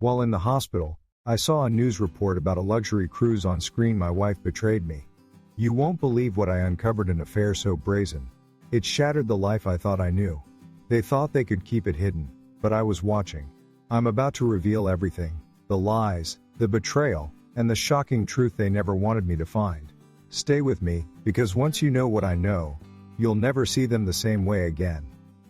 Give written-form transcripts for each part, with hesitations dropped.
While in the hospital, I saw a news report about a luxury cruise on screen. My wife betrayed me. You won't believe what I uncovered, an affair so brazen. It shattered the life I thought I knew. They thought they could keep it hidden, but I was watching. I'm about to reveal everything. The lies, the betrayal, and the shocking truth they never wanted me to find. Stay with me, because once you know what I know, you'll never see them the same way again.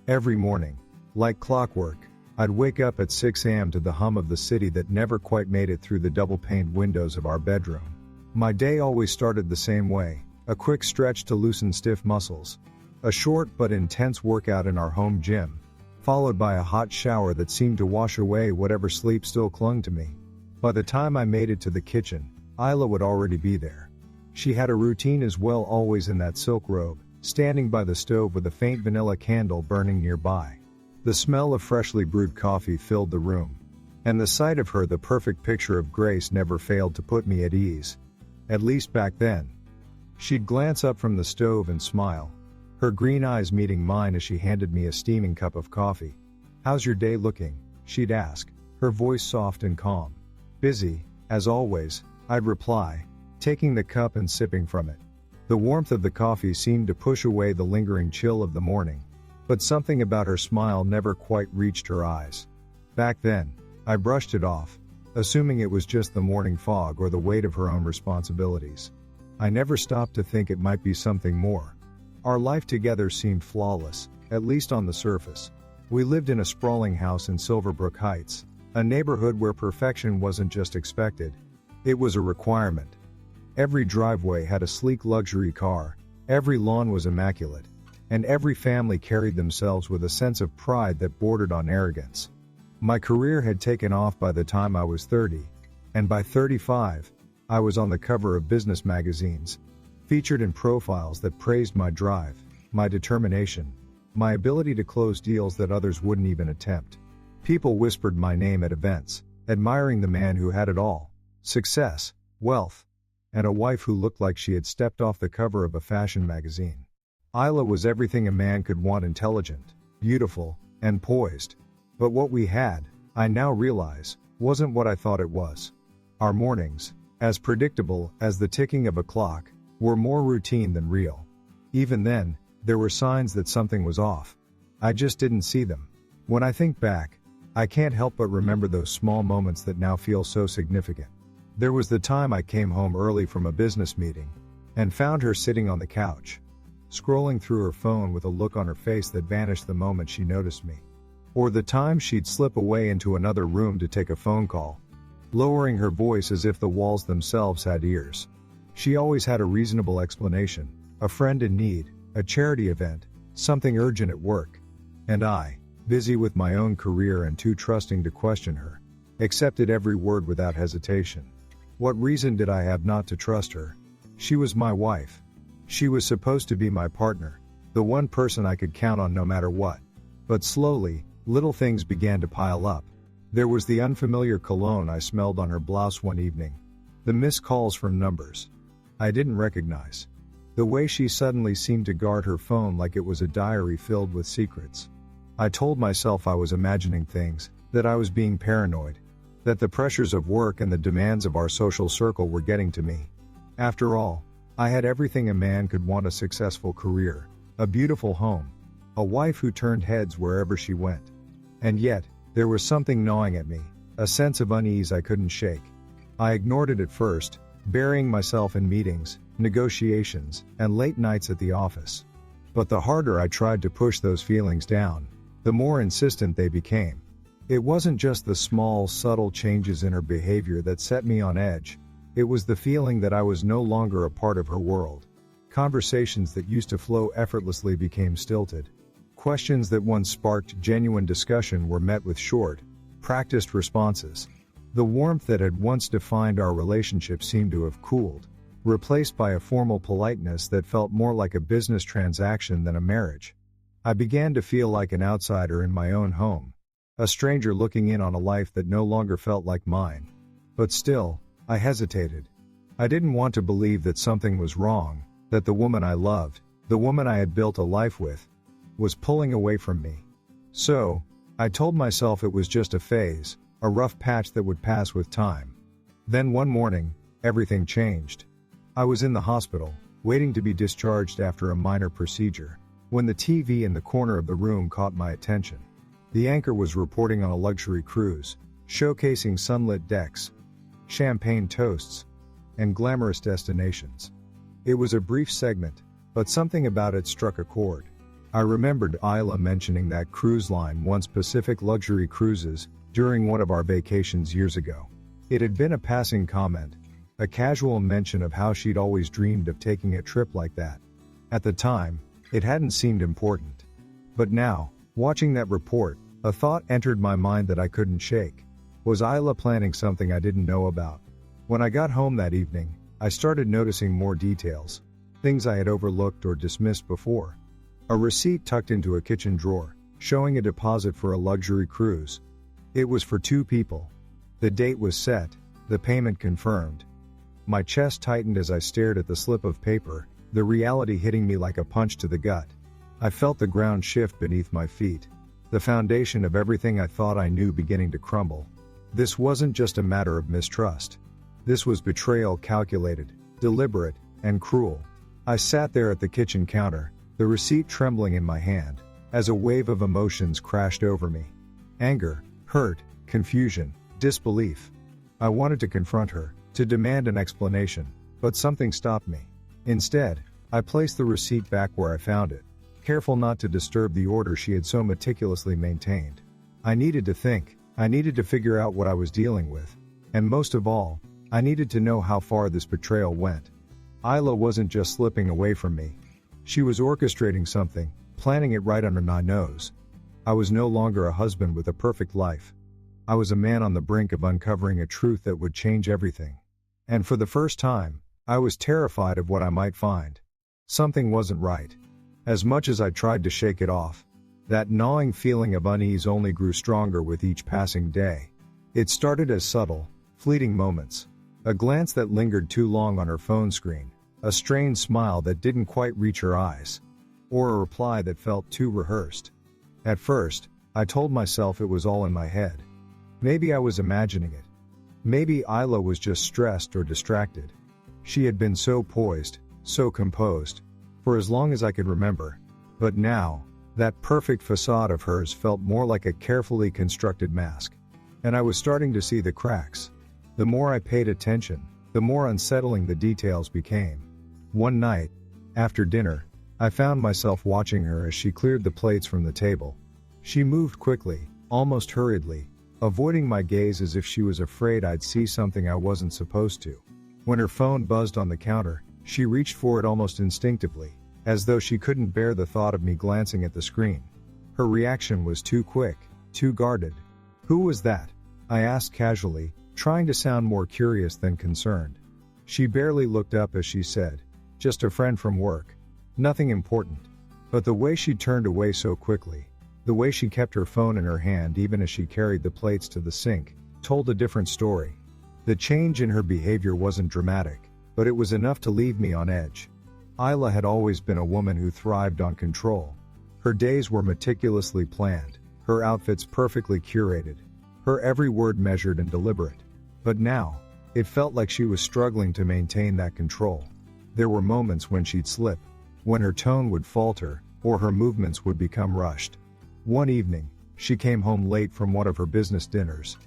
Every morning, like clockwork, I'd wake up at 6 a.m. to the hum of the city that never quite made it through the double-paned windows of our bedroom. My day always started the same way, a quick stretch to loosen stiff muscles, a short but intense workout in our home gym, followed by a hot shower that seemed to wash away whatever sleep still clung to me. By the time I made it to the kitchen, Isla would already be there. She had a routine as well, always in that silk robe, standing by the stove with a faint vanilla candle burning nearby. The smell of freshly brewed coffee filled the room, and the sight of her, the perfect picture of grace, never failed to put me at ease. At least back then. She'd glance up from the stove and smile, her green eyes meeting mine as she handed me a steaming cup of coffee. "How's your day looking?" she'd ask, her voice soft and calm. "Busy, as always," I'd reply, taking the cup and sipping from it. The warmth of the coffee seemed to push away the lingering chill of the morning, but something about her smile never quite reached her eyes. Back then, I brushed it off, assuming it was just the morning fog or the weight of her own responsibilities. I never stopped to think it might be something more. Our life together seemed flawless, at least on the surface. We lived in a sprawling house in Silverbrook Heights, a neighborhood where perfection wasn't just expected, it was a requirement. Every driveway had a sleek luxury car, every lawn was immaculate, and every family carried themselves with a sense of pride that bordered on arrogance. My career had taken off by the time I was 30, and by 35, I was on the cover of business magazines, featured in profiles that praised my drive, my determination, my ability to close deals that others wouldn't even attempt. People whispered my name at events, admiring the man who had it all: success, wealth, and a wife who looked like she had stepped off the cover of a fashion magazine. Isla was everything a man could want: intelligent, beautiful, and poised. But what we had, I now realize, wasn't what I thought it was. Our mornings, as predictable as the ticking of a clock, were more routine than real. Even then, there were signs that something was off. I just didn't see them. When I think back, I can't help but remember those small moments that now feel so significant. There was the time I came home early from a business meeting and found her sitting on the couch, scrolling through her phone with a look on her face that vanished the moment she noticed me. Or the time she'd slip away into another room to take a phone call, lowering her voice as if the walls themselves had ears. She always had a reasonable explanation: a friend in need, a charity event, something urgent at work. And I, busy with my own career and too trusting to question her, accepted every word without hesitation. What reason did I have not to trust her? She was my wife. She was supposed to be my partner, the one person I could count on no matter what. But slowly, little things began to pile up. There was the unfamiliar cologne I smelled on her blouse one evening, the missed calls from numbers I didn't recognize, the way she suddenly seemed to guard her phone like it was a diary filled with secrets. I told myself I was imagining things, that I was being paranoid, that the pressures of work and the demands of our social circle were getting to me. After all, I had everything a man could want: a successful career, a beautiful home, a wife who turned heads wherever she went. And yet, there was something gnawing at me, a sense of unease I couldn't shake. I ignored it at first, burying myself in meetings, negotiations, and late nights at the office. But the harder I tried to push those feelings down, the more insistent they became. It wasn't just the small, subtle changes in her behavior that set me on edge. It was the feeling that I was no longer a part of her world. Conversations that used to flow effortlessly became stilted. Questions that once sparked genuine discussion were met with short, practiced responses. The warmth that had once defined our relationship seemed to have cooled, replaced by a formal politeness that felt more like a business transaction than a marriage. I began to feel like an outsider in my own home, a stranger looking in on a life that no longer felt like mine. But still, I hesitated. I didn't want to believe that something was wrong, that the woman I loved, the woman I had built a life with, was pulling away from me. So, I told myself it was just a phase, a rough patch that would pass with time. Then one morning, everything changed. I was in the hospital, waiting to be discharged after a minor procedure, when the TV in the corner of the room caught my attention. The anchor was reporting on a luxury cruise, showcasing sunlit decks, champagne toasts, and glamorous destinations. It was a brief segment, but something about it struck a chord. I remembered Isla mentioning that cruise line once, Pacific Luxury Cruises, during one of our vacations years ago. It had been a passing comment, a casual mention of how she'd always dreamed of taking a trip like that. At the time, it hadn't seemed important. But now, watching that report, a thought entered my mind that I couldn't shake. Was Isla planning something I didn't know about? When I got home that evening, I started noticing more details, things I had overlooked or dismissed before. A receipt tucked into a kitchen drawer, showing a deposit for a luxury cruise. It was for 2 people. The date was set, the payment confirmed. My chest tightened as I stared at the slip of paper, the reality hitting me like a punch to the gut. I felt the ground shift beneath my feet, the foundation of everything I thought I knew beginning to crumble. This wasn't just a matter of mistrust. This was betrayal, calculated, deliberate, and cruel. I sat there at the kitchen counter, the receipt trembling in my hand, as a wave of emotions crashed over me. Anger, hurt, confusion, disbelief. I wanted to confront her, to demand an explanation, but something stopped me. Instead, I placed the receipt back where I found it, careful not to disturb the order she had so meticulously maintained. I needed to think, I needed to figure out what I was dealing with, and most of all, I needed to know how far this betrayal went. Isla wasn't just slipping away from me. She was orchestrating something, planning it right under my nose. I was no longer a husband with a perfect life. I was a man on the brink of uncovering a truth that would change everything. And for the first time, I was terrified of what I might find. Something wasn't right. As much as I tried to shake it off, that gnawing feeling of unease only grew stronger with each passing day. It started as subtle, fleeting moments. A glance that lingered too long on her phone screen, a strained smile that didn't quite reach her eyes, or a reply that felt too rehearsed. At first, I told myself it was all in my head. Maybe I was imagining it. Maybe Isla was just stressed or distracted. She had been so poised, so composed, for as long as I could remember. But now, that perfect facade of hers felt more like a carefully constructed mask. And I was starting to see the cracks. The more I paid attention, the more unsettling the details became. One night, after dinner, I found myself watching her as she cleared the plates from the table. She moved quickly, almost hurriedly, avoiding my gaze as if she was afraid I'd see something I wasn't supposed to. When her phone buzzed on the counter, she reached for it almost instinctively, as though she couldn't bear the thought of me glancing at the screen. Her reaction was too quick, too guarded. "Who was that?" I asked casually, trying to sound more curious than concerned. She barely looked up as she said, "Just a friend from work. Nothing important." But the way she turned away so quickly, the way she kept her phone in her hand even as she carried the plates to the sink, told a different story. The change in her behavior wasn't dramatic, but it was enough to leave me on edge. Isla had always been a woman who thrived on control. Her days were meticulously planned, her outfits perfectly curated, her every word measured and deliberate. But now, it felt like she was struggling to maintain that control. There were moments when she'd slip, when her tone would falter, or her movements would become rushed. One evening, she came home late from one of her business dinners.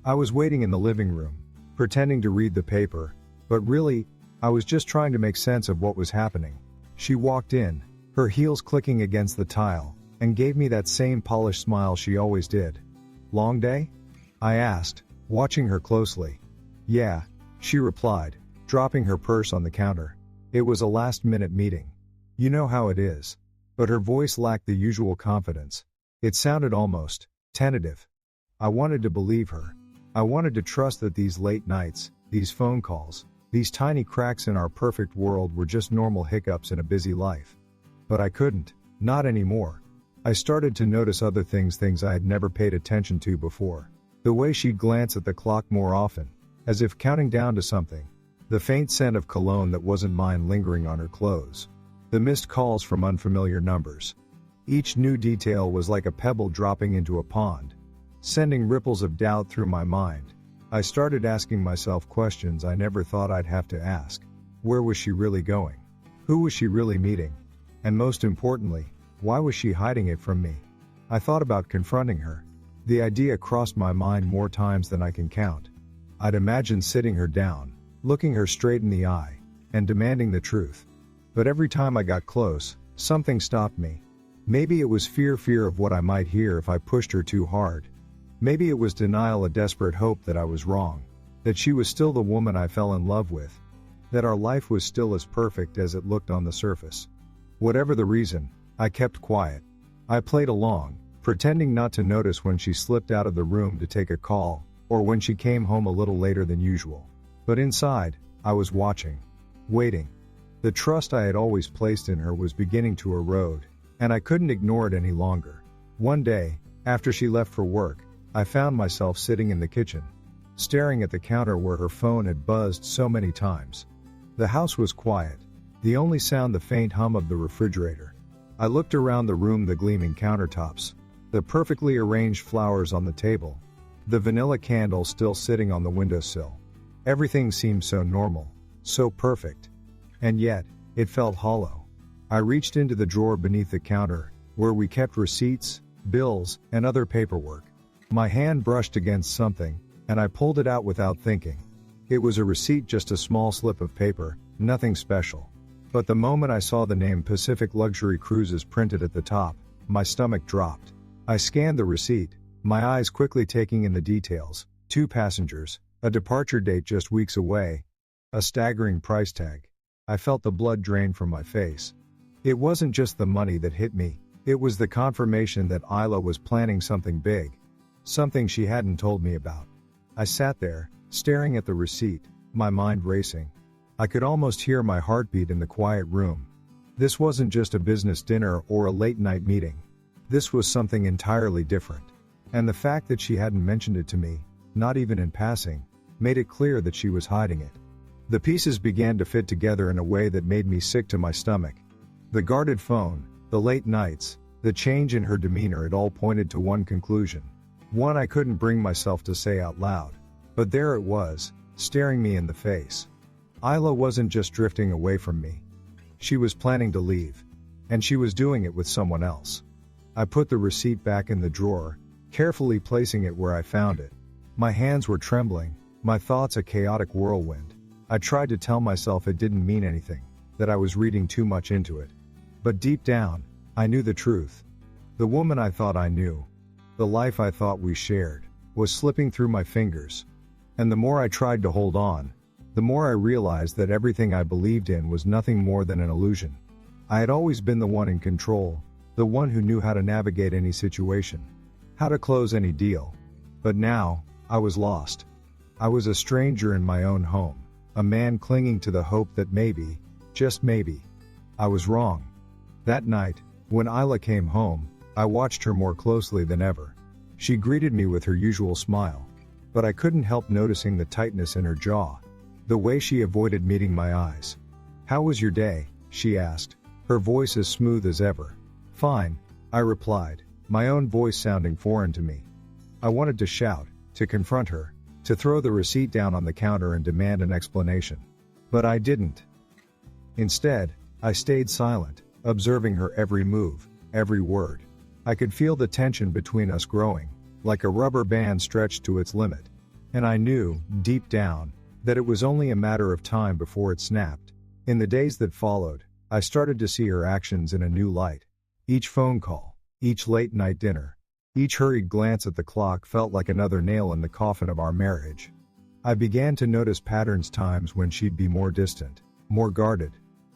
I was waiting in the living room, pretending to read the paper, but really, I was just trying to make sense of what was happening. She walked in, her heels clicking against the tile, and gave me that same polished smile she always did. "Long day?" I asked, watching her closely. "Yeah," she replied, dropping her purse on the counter. "It was a last-minute meeting. You know how it is." But her voice lacked the usual confidence. It sounded almost tentative. I wanted to believe her. I wanted to trust that these late nights, these phone calls, these tiny cracks in our perfect world were just normal hiccups in a busy life. But I couldn't, not anymore. I started to notice other things I had never paid attention to before. The way she'd glance at the clock more often, as if counting down to something. The faint scent of cologne that wasn't mine lingering on her clothes. The missed calls from unfamiliar numbers. Each new detail was like a pebble dropping into a pond. sending ripples of doubt through my mind. I started asking myself questions I never thought I'd have to ask. Where was she really going? Who was she really meeting? And most importantly, why was she hiding it from me? I thought about confronting her. The idea crossed my mind more times than I can count. I'd imagined sitting her down, looking her straight in the eye, and demanding the truth. But every time I got close, something stopped me. Maybe it was fear of what I might hear if I pushed her too hard. Maybe it was denial, a desperate hope that I was wrong, that she was still the woman I fell in love with, that our life was still as perfect as it looked on the surface. Whatever the reason, I kept quiet. I played along, pretending not to notice when she slipped out of the room to take a call, or when she came home a little later than usual. But inside, I was watching, waiting. The trust I had always placed in her was beginning to erode, and I couldn't ignore it any longer. One day, after she left for work, I found myself sitting in the kitchen, staring at the counter where her phone had buzzed so many times. The house was quiet, the only sound the faint hum of the refrigerator. I looked around the room, the gleaming countertops, the perfectly arranged flowers on the table, the vanilla candle still sitting on the windowsill. Everything seemed so normal, so perfect. And yet, it felt hollow. I reached into the drawer beneath the counter, where we kept receipts, bills, and other paperwork. My hand brushed against something, and I pulled it out without thinking. It was a receipt, just a small slip of paper, nothing special. But the moment I saw the name Pacific Luxury Cruises printed at the top, my stomach dropped. I scanned the receipt, my eyes quickly taking in the details: 2 passengers, a departure date just weeks away, a staggering price tag. I felt the blood drain from my face. It wasn't just the money that hit me, it was the confirmation that Isla was planning something big, something she hadn't told me about. I sat there, staring at the receipt, my mind racing. I could almost hear my heartbeat in the quiet room. This wasn't just a business dinner or a late-night meeting. This was something entirely different. And the fact that she hadn't mentioned it to me, not even in passing, made it clear that she was hiding it. The pieces began to fit together in a way that made me sick to my stomach. The guarded phone, the late nights, the change in her demeanor, it all pointed to one conclusion. One I couldn't bring myself to say out loud. But there it was, staring me in the face. Isla wasn't just drifting away from me. She was planning to leave. And she was doing it with someone else. I put the receipt back in the drawer, carefully placing it where I found it. My hands were trembling, my thoughts a chaotic whirlwind. I tried to tell myself it didn't mean anything, that I was reading too much into it. But deep down, I knew the truth. The woman I thought I knew, the life I thought we shared, was slipping through my fingers. And the more I tried to hold on, the more I realized that everything I believed in was nothing more than an illusion. I had always been the one in control, the one who knew how to navigate any situation, how to close any deal. But now, I was lost. I was a stranger in my own home. A man clinging to the hope that maybe, just maybe, I was wrong. That night, when Isla came home, I watched her more closely than ever. She greeted me with her usual smile. But I couldn't help noticing the tightness in her jaw, the way she avoided meeting my eyes. "How was your day?" she asked, her voice as smooth as ever. "Fine," I replied, my own voice sounding foreign to me. I wanted to shout, to confront her, to throw the receipt down on the counter and demand an explanation. But I didn't. Instead, I stayed silent, observing her every move, every word. I could feel the tension between us growing, like a rubber band stretched to its limit. And I knew, deep down, that it was only a matter of time before it snapped. In the days that followed, I started to see her actions in a new light. Each phone call, each late-night dinner, each hurried glance at the clock felt like another nail in the coffin of our marriage. I began to notice patterns, times when she'd be more distant, more guarded.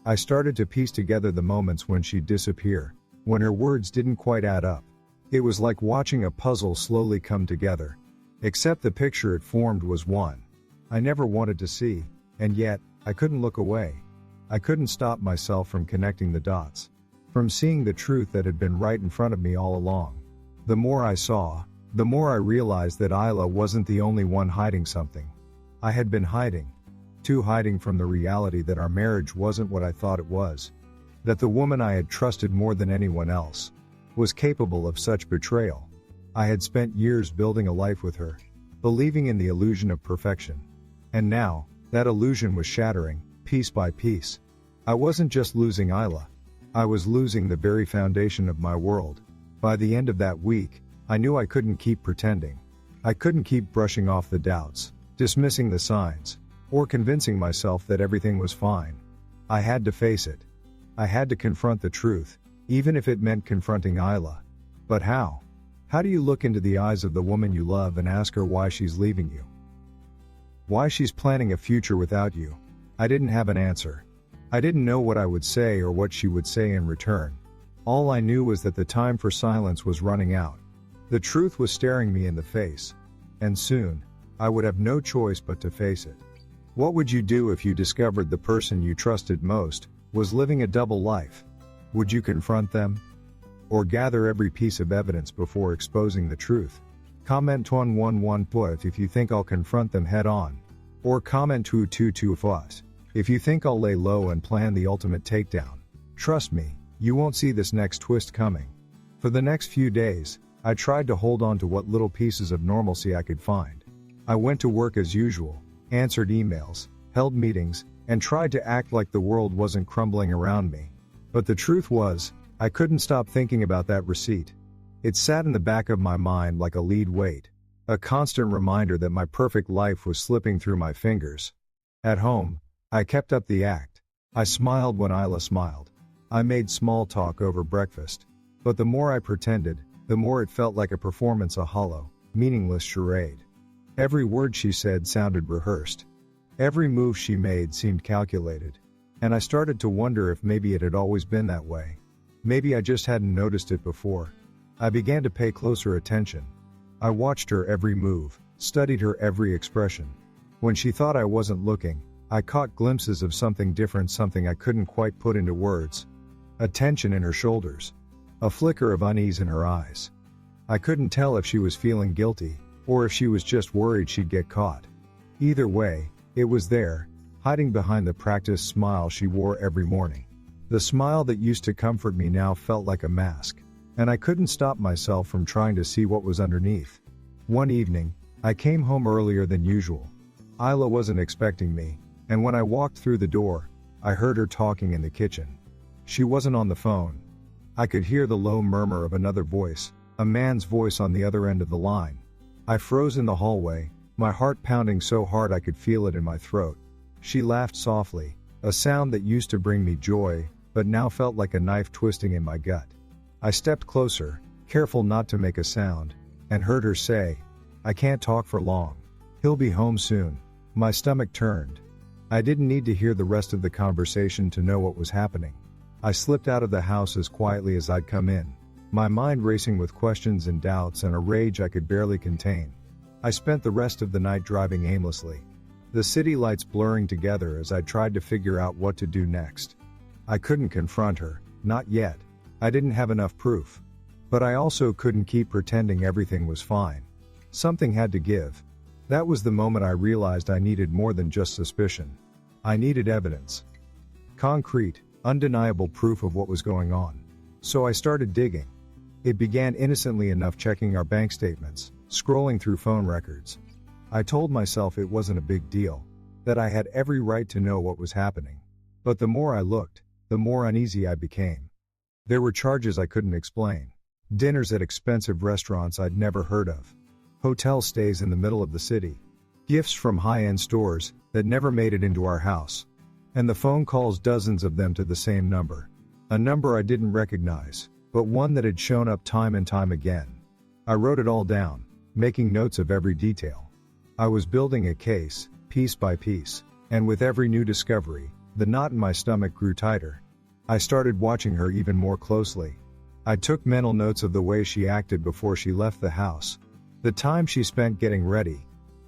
I started to piece together the moments when she'd disappear, when her words didn't quite add up. It was like watching a puzzle slowly come together. Except the picture it formed was one I never wanted to see, and yet, I couldn't look away. I couldn't stop myself from connecting the dots, from seeing the truth that had been right in front of me all along. The more I saw, the more I realized that Isla wasn't the only one hiding something. I had been hiding. Hiding from the reality that our marriage wasn't what I thought it was. That the woman I had trusted more than anyone else was capable of such betrayal. I had spent years building a life with her, believing in the illusion of perfection. And now, that illusion was shattering, piece by piece. I wasn't just losing Isla. I was losing the very foundation of my world. By the end of that week, I knew I couldn't keep pretending. I couldn't keep brushing off the doubts, dismissing the signs, or convincing myself that everything was fine. I had to face it. I had to confront the truth, even if it meant confronting Isla. But how? How do you look into the eyes of the woman you love and ask her why she's leaving you? Why she's planning a future without you? I didn't have an answer. I didn't know what I would say or what she would say in return. All I knew was that the time for silence was running out. The truth was staring me in the face. And soon, I would have no choice but to face it. What would you do if you discovered the person you trusted most was living a double life? Would you confront them? Or gather every piece of evidence before exposing the truth? Comment 111 put if you think I'll confront them head on. Or comment 222 fuss if you think I'll lay low and plan the ultimate takedown. Trust me, you won't see this next twist coming. For the next few days, I tried to hold on to what little pieces of normalcy I could find. I went to work as usual, answered emails, held meetings, and tried to act like the world wasn't crumbling around me. But the truth was, I couldn't stop thinking about that receipt. It sat in the back of my mind like a lead weight, a constant reminder that my perfect life was slipping through my fingers. At home, I kept up the act. I smiled when Isla smiled. I made small talk over breakfast. But the more I pretended, the more it felt like a performance, a hollow, meaningless charade. Every word she said sounded rehearsed. Every move she made seemed calculated. And I started to wonder if maybe it had always been that way. Maybe I just hadn't noticed it before. I began to pay closer attention. I watched her every move, studied her every expression. When she thought I wasn't looking, I caught glimpses of something different, something I couldn't quite put into words. A tension in her shoulders. A flicker of unease in her eyes. I couldn't tell if she was feeling guilty, or if she was just worried she'd get caught. Either way, it was there, hiding behind the practiced smile she wore every morning. The smile that used to comfort me now felt like a mask, and I couldn't stop myself from trying to see what was underneath. One evening, I came home earlier than usual. Isla wasn't expecting me, and when I walked through the door, I heard her talking in the kitchen. She wasn't on the phone. I could hear the low murmur of another voice, a man's voice on the other end of the line. I froze in the hallway, my heart pounding so hard I could feel it in my throat. She laughed softly, a sound that used to bring me joy, but now felt like a knife twisting in my gut. I stepped closer, careful not to make a sound, and heard her say, "I can't talk for long. He'll be home soon." My stomach turned. I didn't need to hear the rest of the conversation to know what was happening. I slipped out of the house as quietly as I'd come in, my mind racing with questions and doubts and a rage I could barely contain. I spent the rest of the night driving aimlessly, the city lights blurring together as I tried to figure out what to do next. I couldn't confront her, not yet. I didn't have enough proof. But I also couldn't keep pretending everything was fine. Something had to give. That was the moment I realized I needed more than just suspicion. I needed evidence. Concrete, undeniable proof of what was going on. So I started digging. It began innocently enough, checking our bank statements, scrolling through phone records. I told myself it wasn't a big deal, that I had every right to know what was happening. But the more I looked, the more uneasy I became. There were charges I couldn't explain. Dinners at expensive restaurants I'd never heard of. Hotel stays in the middle of the city. Gifts from high-end stores that never made it into our house. And the phone calls, dozens of them to the same number. A number I didn't recognize, but one that had shown up time and time again. I wrote it all down, making notes of every detail. I was building a case, piece by piece, and with every new discovery, the knot in my stomach grew tighter. I started watching her even more closely. I took mental notes of the way she acted before she left the house, the time she spent getting ready,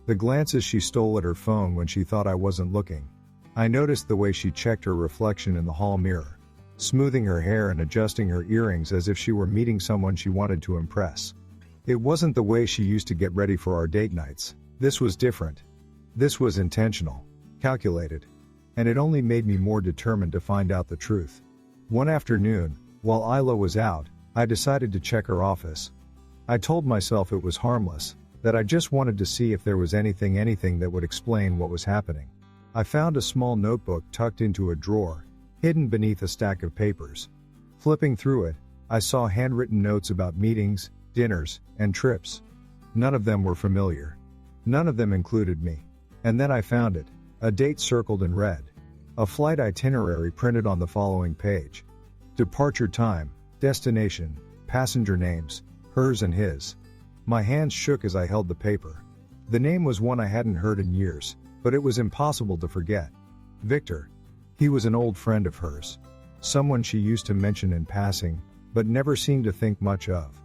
the glances she stole at her phone when she thought I wasn't looking. I noticed the way she checked her reflection in the hall mirror, smoothing her hair and adjusting her earrings as if she were meeting someone she wanted to impress. It wasn't the way she used to get ready for our date nights. This was different. This was intentional, calculated, and it only made me more determined to find out the truth. One afternoon, while Isla was out, I decided to check her office. I told myself it was harmless, that I just wanted to see if there was anything that would explain what was happening. I found a small notebook tucked into a drawer, hidden beneath a stack of papers. Flipping through it, I saw handwritten notes about meetings, dinners, and trips. None of them were familiar. None of them included me. And then I found it, a date circled in red. A flight itinerary printed on the following page. Departure time, destination, passenger names, hers and his. My hands shook as I held the paper. The name was one I hadn't heard in years, but it was impossible to forget. Victor. He was an old friend of hers. Someone she used to mention in passing, but never seemed to think much of.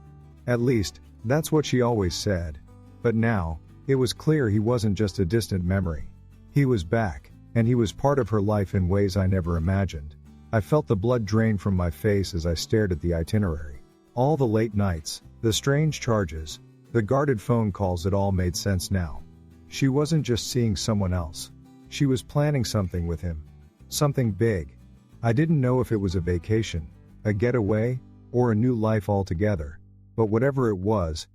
At least, that's what she always said. But now, it was clear he wasn't just a distant memory. He was back, and he was part of her life in ways I never imagined. I felt the blood drain from my face as I stared at the itinerary. All the late nights, the strange charges, the guarded phone calls, it all made sense now. She wasn't just seeing someone else. She was planning something with him. Something big. I didn't know if it was a vacation, a getaway, or a new life altogether. But whatever it was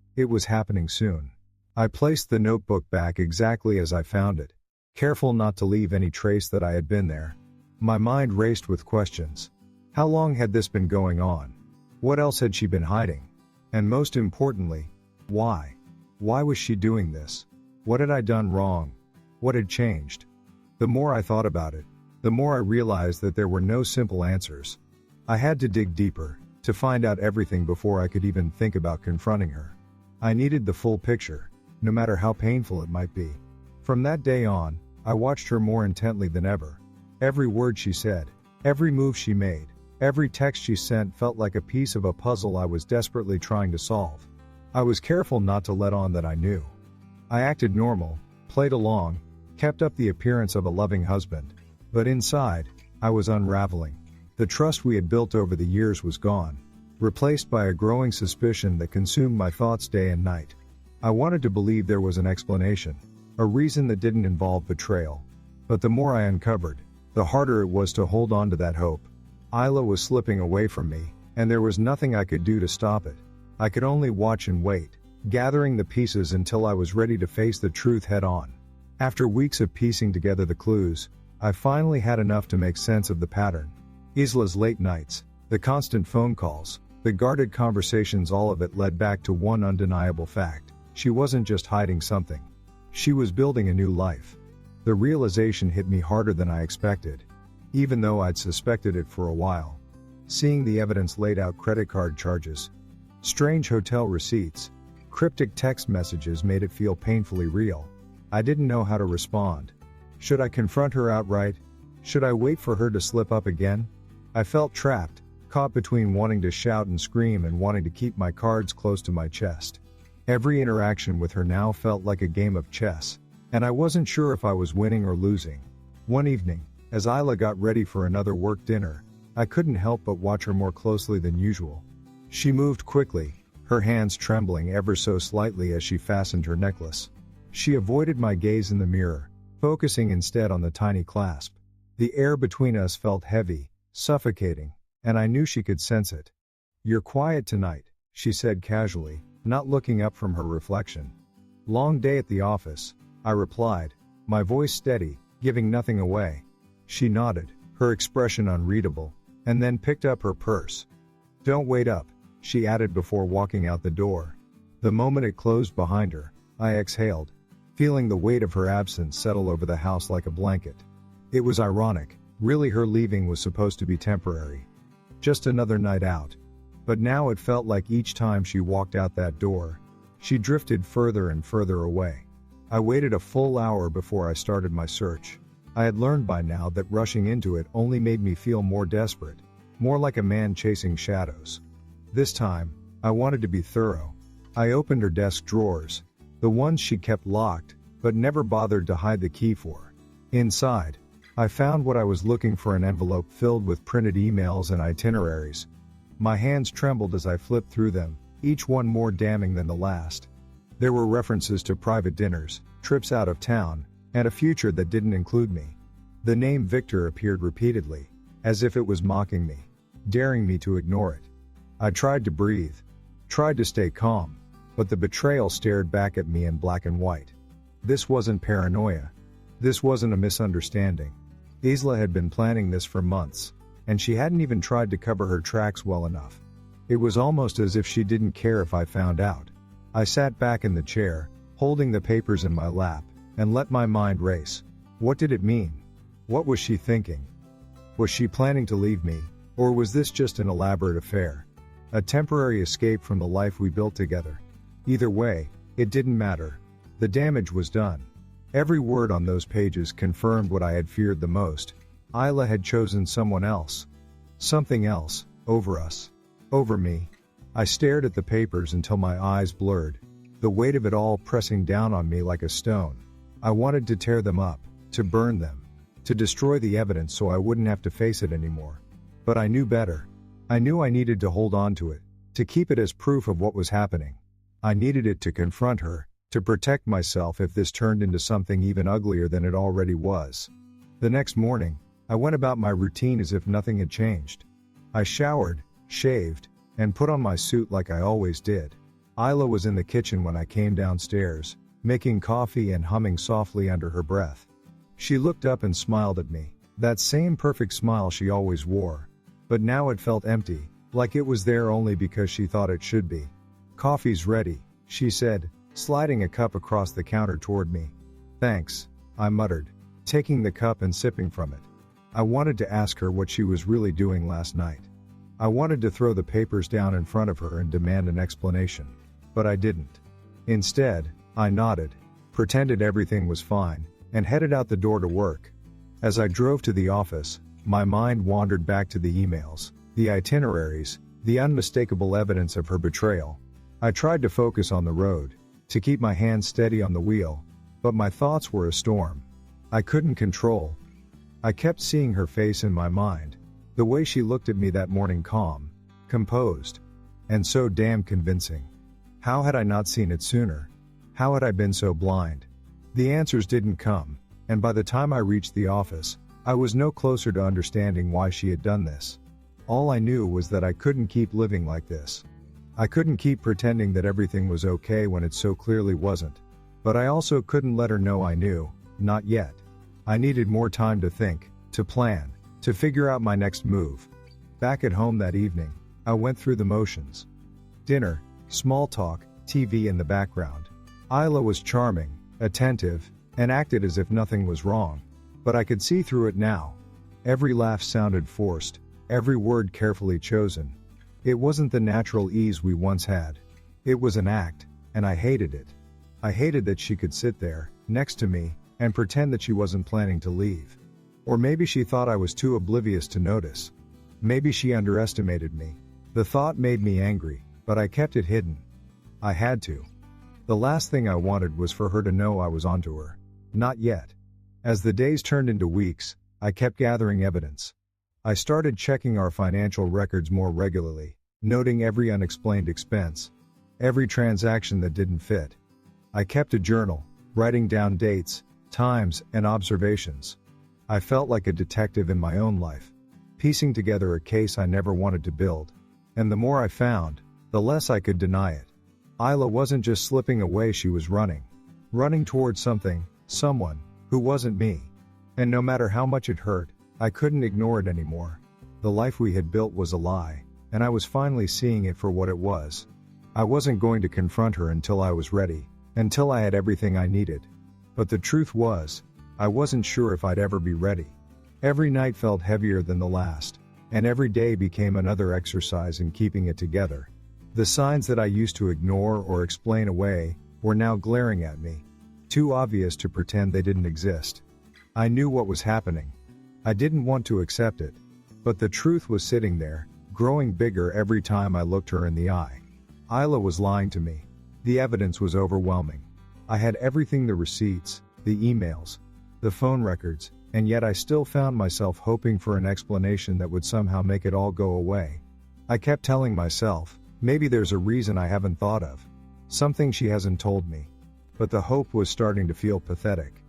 happening soon. I placed the notebook back exactly as I found it, careful not to leave any trace that I had been there. My mind raced with questions. How long had this been going on? What else had she been hiding? And most importantly, why? Why was she doing this? What had I done wrong? What had changed? The more I thought about it, the more I realized that there were no simple answers. I had to dig deeper, to find out everything before I could even think about confronting her. I needed the full picture, no matter how painful it might be. From that day on, I watched her more intently than ever. Every word she said, every move she made, every text she sent felt like a piece of a puzzle I was desperately trying to solve. I was careful not to let on that I knew. I acted normal, played along, kept up the appearance of a loving husband. But inside, I was unraveling. The trust we had built over the years was gone, replaced by a growing suspicion that consumed my thoughts day and night. I wanted to believe there was an explanation, a reason that didn't involve betrayal. But the more I uncovered, the harder it was to hold on to that hope. Isla was slipping away from me, and there was nothing I could do to stop it. I could only watch and wait, gathering the pieces until I was ready to face the truth head on. After weeks of piecing together the clues, I finally had enough to make sense of the pattern. Isla's late nights, the constant phone calls, the guarded conversations, all of it led back to one undeniable fact. She wasn't just hiding something. She was building a new life. The realization hit me harder than I expected, even though I'd suspected it for a while. Seeing the evidence laid out, credit card charges, strange hotel receipts, cryptic text messages, made it feel painfully real. I didn't know how to respond. Should I confront her outright? Should I wait for her to slip up again? I felt trapped, caught between wanting to shout and scream and wanting to keep my cards close to my chest. Every interaction with her now felt like a game of chess, and I wasn't sure if I was winning or losing. One evening, as Isla got ready for another work dinner, I couldn't help but watch her more closely than usual. She moved quickly, her hands trembling ever so slightly as she fastened her necklace. She avoided my gaze in the mirror, focusing instead on the tiny clasp. The air between us felt heavy, suffocating, and I knew she could sense it. "You're quiet tonight," she said casually, not looking up from her reflection. "Long day at the office," I replied, my voice steady, giving nothing away. She nodded, her expression unreadable, and then picked up her purse. "Don't wait up," she added before walking out the door. The moment it closed behind her, I exhaled, feeling the weight of her absence settle over the house like a blanket. It was ironic, really. Her leaving was supposed to be temporary. Just another night out. But now it felt like each time she walked out that door, she drifted further and further away. I waited a full hour before I started my search. I had learned by now that rushing into it only made me feel more desperate, more like a man chasing shadows. This time, I wanted to be thorough. I opened her desk drawers, the ones she kept locked, but never bothered to hide the key for. Inside, I found what I was looking for: an envelope filled with printed emails and itineraries. My hands trembled as I flipped through them, each one more damning than the last. There were references to private dinners, trips out of town, and a future that didn't include me. The name Victor appeared repeatedly, as if it was mocking me, daring me to ignore it. I tried to breathe, tried to stay calm, but the betrayal stared back at me in black and white. This wasn't paranoia. This wasn't a misunderstanding. Isla had been planning this for months, and she hadn't even tried to cover her tracks well enough. It was almost as if she didn't care if I found out. I sat back in the chair, holding the papers in my lap, and let my mind race. What did it mean? What was she thinking? Was she planning to leave me, or was this just an elaborate affair? A temporary escape from the life we built together? Either way, it didn't matter. The damage was done. Every word on those pages confirmed what I had feared the most. Isla had chosen someone else. Something else, over us. Over me. I stared at the papers until my eyes blurred, the weight of it all pressing down on me like a stone. I wanted to tear them up, to burn them, to destroy the evidence so I wouldn't have to face it anymore. But I knew better. I knew I needed to hold on to it, to keep it as proof of what was happening. I needed it to confront her, to protect myself if this turned into something even uglier than it already was. The next morning, I went about my routine as if nothing had changed. I showered, shaved, and put on my suit like I always did. Isla was in the kitchen when I came downstairs, making coffee and humming softly under her breath. She looked up and smiled at me, that same perfect smile she always wore. But now it felt empty, like it was there only because she thought it should be. "Coffee's ready," she said, sliding a cup across the counter toward me. "Thanks," I muttered, taking the cup and sipping from it. I wanted to ask her what she was really doing last night. I wanted to throw the papers down in front of her and demand an explanation. But I didn't. Instead, I nodded, pretended everything was fine, and headed out the door to work. As I drove to the office, my mind wandered back to the emails, the itineraries, the unmistakable evidence of her betrayal. I tried to focus on the road, to keep my hands steady on the wheel, but my thoughts were a storm. I couldn't control. I kept seeing her face in my mind, the way she looked at me that morning, calm, composed, and so damn convincing. How had I not seen it sooner? How had I been so blind? The answers didn't come, and by the time I reached the office, I was no closer to understanding why she had done this. All I knew was that I couldn't keep living like this. I couldn't keep pretending that everything was okay when it so clearly wasn't. But I also couldn't let her know I knew, not yet. I needed more time to think, to plan, to figure out my next move. Back at home that evening, I went through the motions. Dinner, small talk, TV in the background. Isla was charming, attentive, and acted as if nothing was wrong. But I could see through it now. Every laugh sounded forced, every word carefully chosen. It wasn't the natural ease we once had. It was an act, and I hated it. I hated that she could sit there, next to me, and pretend that she wasn't planning to leave. Or maybe she thought I was too oblivious to notice. Maybe she underestimated me. The thought made me angry, but I kept it hidden. I had to. The last thing I wanted was for her to know I was onto her. Not yet. As the days turned into weeks, I kept gathering evidence. I started checking our financial records more regularly, noting every unexplained expense, every transaction that didn't fit. I kept a journal, writing down dates, times, and observations. I felt like a detective in my own life, piecing together a case I never wanted to build. And the more I found, the less I could deny it. Isla wasn't just slipping away, she was running. Running towards something, someone, who wasn't me. And no matter how much it hurt, I couldn't ignore it anymore. The life we had built was a lie, and I was finally seeing it for what it was. I wasn't going to confront her until I was ready, until I had everything I needed. But the truth was, I wasn't sure if I'd ever be ready. Every night felt heavier than the last, and every day became another exercise in keeping it together. The signs that I used to ignore or explain away were now glaring at me, too obvious to pretend they didn't exist. I knew what was happening. I didn't want to accept it, but the truth was sitting there, growing bigger every time I looked her in the eye. Isla was lying to me. The evidence was overwhelming. I had everything, the receipts, the emails, the phone records, and yet I still found myself hoping for an explanation that would somehow make it all go away. I kept telling myself, maybe there's a reason I haven't thought of. Something she hasn't told me. But the hope was starting to feel pathetic.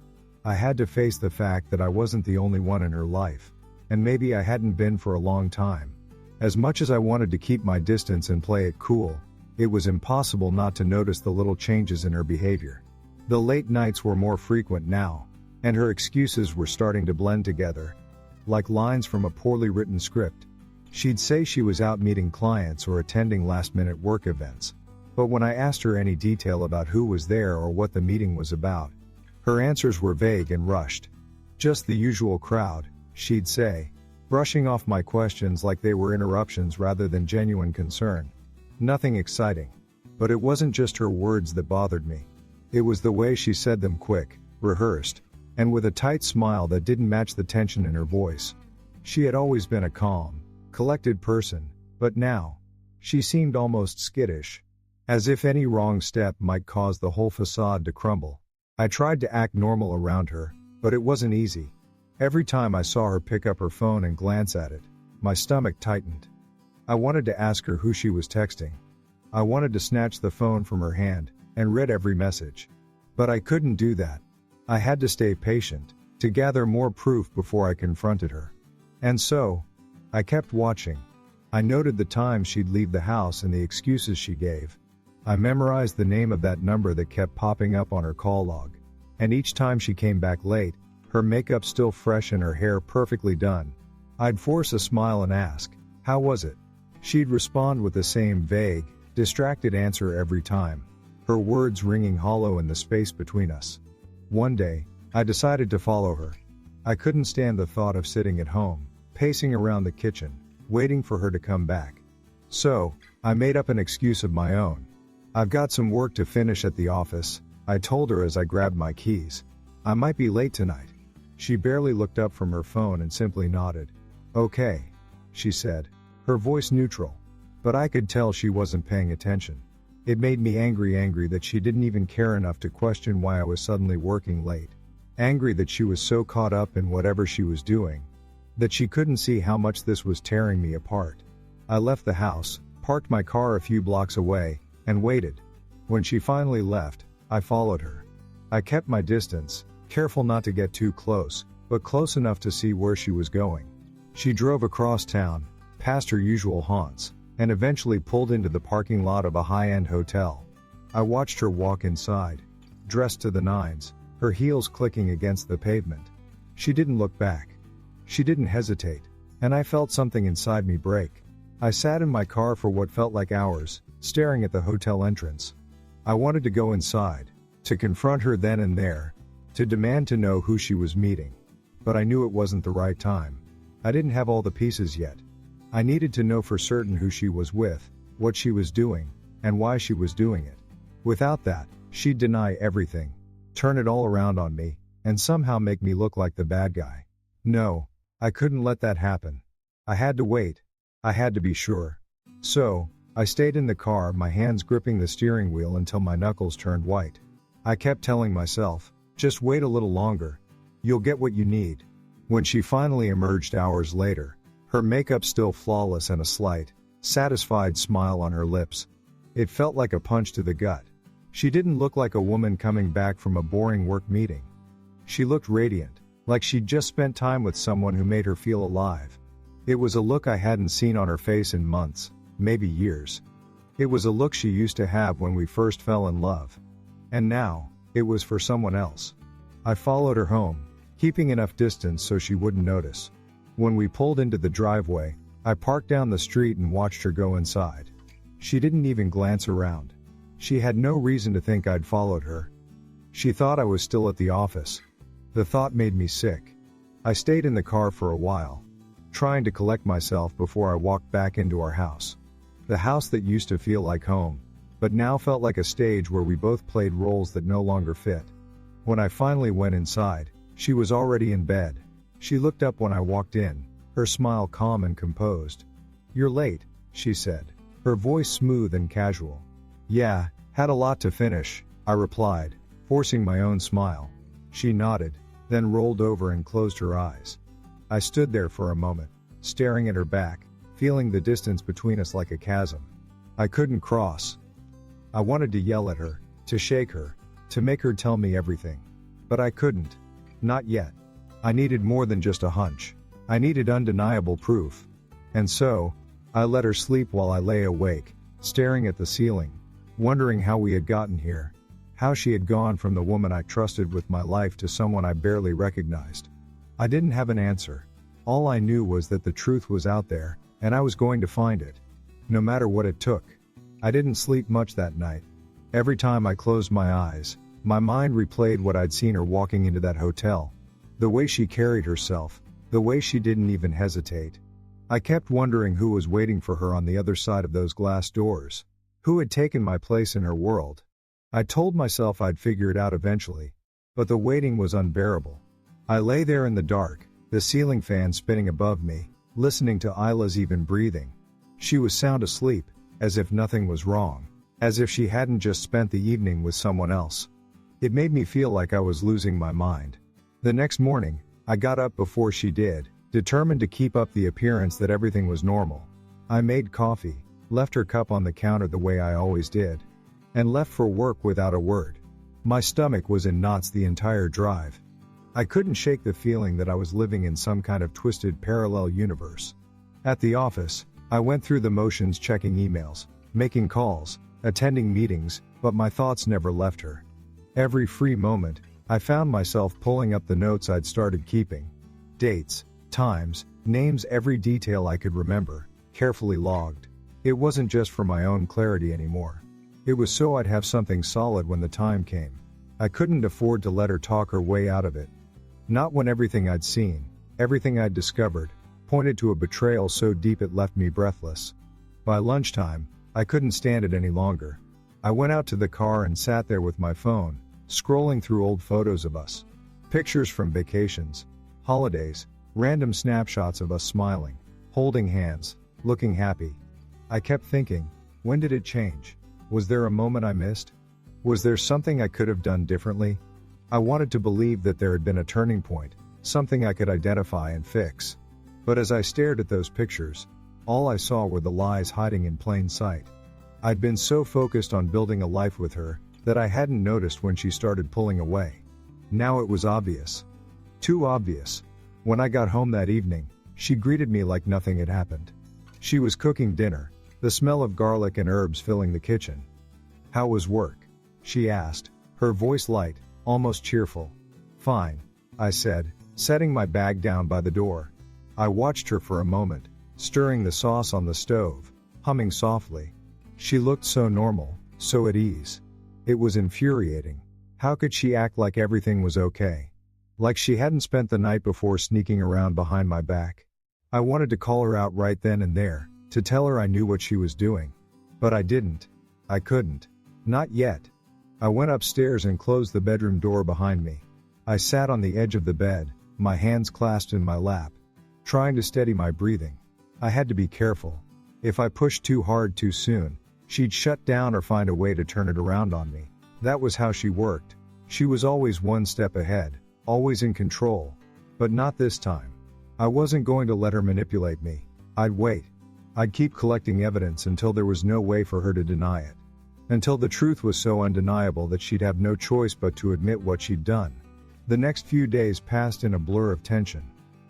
I had to face the fact that I wasn't the only one in her life, and maybe I hadn't been for a long time. As much as I wanted to keep my distance and play it cool, It was impossible not to notice the little changes in her behavior. The late nights were more frequent now, and her excuses were starting to blend together, like lines from a poorly written script. She'd say she was out meeting clients or attending last-minute work events. But when I asked her any detail about who was there or what the meeting was about, her answers were vague and rushed. Just the usual crowd, she'd say, brushing off my questions like they were interruptions rather than genuine concern. Nothing exciting. But it wasn't just her words that bothered me. It was the way she said them, quick, rehearsed, and with a tight smile that didn't match the tension in her voice. She had always been a calm, collected person, but now, she seemed almost skittish, as if any wrong step might cause the whole facade to crumble. I tried to act normal around her, but it wasn't easy. Every time I saw her pick up her phone and glance at it, my stomach tightened. I wanted to ask her who she was texting. I wanted to snatch the phone from her hand and read every message. But I couldn't do that. I had to stay patient, to gather more proof before I confronted her. And so, I kept watching. I noted the times she'd leave the house and the excuses she gave. I memorized the name of that number that kept popping up on her call log. And each time she came back late, her makeup still fresh and her hair perfectly done, I'd force a smile and ask, "How was it?" She'd respond with the same vague, distracted answer every time, her words ringing hollow in the space between us. One day, I decided to follow her. I couldn't stand the thought of sitting at home, pacing around the kitchen, waiting for her to come back. So, I made up an excuse of my own. "I've got some work to finish at the office," I told her as I grabbed my keys. "I might be late tonight." She barely looked up from her phone and simply nodded. "Okay," she said, her voice neutral. But I could tell she wasn't paying attention. It made me angry that she didn't even care enough to question why I was suddenly working late. Angry that she was so caught up in whatever she was doing, that she couldn't see how much this was tearing me apart. I left the house, parked my car a few blocks away, and waited. When she finally left, I followed her. I kept my distance, careful not to get too close, but close enough to see where she was going. She drove across town, past her usual haunts, and eventually pulled into the parking lot of a high-end hotel. I watched her walk inside, dressed to the nines, her heels clicking against the pavement. She didn't look back. She didn't hesitate, and I felt something inside me break. I sat in my car for what felt like hours, staring at the hotel entrance. I wanted to go inside, to confront her then and there, to demand to know who she was meeting. But I knew it wasn't the right time. I didn't have all the pieces yet. I needed to know for certain who she was with, what she was doing, and why she was doing it. Without that, she'd deny everything, turn it all around on me, and somehow make me look like the bad guy. No, I couldn't let that happen. I had to wait. I had to be sure. So, I stayed in the car, my hands gripping the steering wheel until my knuckles turned white. I kept telling myself, just wait a little longer. You'll get what you need. When she finally emerged hours later, her makeup still flawless and a slight, satisfied smile on her lips, it felt like a punch to the gut. She didn't look like a woman coming back from a boring work meeting. She looked radiant, like she'd just spent time with someone who made her feel alive. It was a look I hadn't seen on her face in months, maybe years. It was a look she used to have when we first fell in love. And now, it was for someone else. I followed her home, keeping enough distance so she wouldn't notice. When we pulled into the driveway, I parked down the street and watched her go inside. She didn't even glance around. She had no reason to think I'd followed her. She thought I was still at the office. The thought made me sick. I stayed in the car for a while, trying to collect myself before I walked back into our house. The house that used to feel like home, but now felt like a stage where we both played roles that no longer fit. When I finally went inside, she was already in bed. She looked up when I walked in, her smile calm and composed. "You're late," she said, her voice smooth and casual. "Yeah, had a lot to finish," I replied, forcing my own smile. She nodded, then rolled over and closed her eyes. I stood there for a moment, staring at her back, feeling the distance between us like a chasm I couldn't cross. I wanted to yell at her, to shake her, to make her tell me everything. But I couldn't. Not yet. I needed more than just a hunch. I needed undeniable proof. And so, I let her sleep while I lay awake, staring at the ceiling, wondering how we had gotten here, how she had gone from the woman I trusted with my life to someone I barely recognized. I didn't have an answer. All I knew was that the truth was out there, and I was going to find it. No matter what it took. I didn't sleep much that night. Every time I closed my eyes, my mind replayed what I'd seen her walking into that hotel. The way she carried herself, the way she didn't even hesitate. I kept wondering who was waiting for her on the other side of those glass doors. Who had taken my place in her world? I told myself I'd figure it out eventually. But the waiting was unbearable. I lay there in the dark, the ceiling fan spinning above me, listening to Isla's even breathing. She was sound asleep, as if nothing was wrong, as if she hadn't just spent the evening with someone else. It made me feel like I was losing my mind. The next morning, I got up before she did, determined to keep up the appearance that everything was normal. I made coffee, left her cup on the counter the way I always did, and left for work without a word. My stomach was in knots the entire drive. I couldn't shake the feeling that I was living in some kind of twisted parallel universe. At the office, I went through the motions, checking emails, making calls, attending meetings, but my thoughts never left her. Every free moment, I found myself pulling up the notes I'd started keeping. Dates, times, names, every detail I could remember, carefully logged. It wasn't just for my own clarity anymore. It was so I'd have something solid when the time came. I couldn't afford to let her talk her way out of it. Not when everything I'd seen, everything I'd discovered, pointed to a betrayal so deep it left me breathless. By lunchtime, I couldn't stand it any longer. I went out to the car and sat there with my phone, scrolling through old photos of us. Pictures from vacations, holidays, random snapshots of us smiling, holding hands, looking happy. I kept thinking, when did it change? Was there a moment I missed? Was there something I could have done differently? I wanted to believe that there had been a turning point, something I could identify and fix. But as I stared at those pictures, all I saw were the lies hiding in plain sight. I'd been so focused on building a life with her that I hadn't noticed when she started pulling away. Now it was obvious. Too obvious. When I got home that evening, she greeted me like nothing had happened. She was cooking dinner, the smell of garlic and herbs filling the kitchen. "How was work?" she asked, her voice light, almost cheerful. "Fine," I said, setting my bag down by the door. I watched her for a moment, stirring the sauce on the stove, humming softly. She looked so normal, so at ease. It was infuriating. How could she act like everything was okay? Like she hadn't spent the night before sneaking around behind my back. I wanted to call her out right then and there, to tell her I knew what she was doing. But I didn't. I couldn't. Not yet. I went upstairs and closed the bedroom door behind me. I sat on the edge of the bed, my hands clasped in my lap, trying to steady my breathing. I had to be careful. If I pushed too hard too soon, she'd shut down or find a way to turn it around on me. That was how she worked. She was always one step ahead, always in control. But not this time. I wasn't going to let her manipulate me. I'd wait. I'd keep collecting evidence until there was no way for her to deny it. Until the truth was so undeniable that she'd have no choice but to admit what she'd done. The next few days passed in a blur of tension.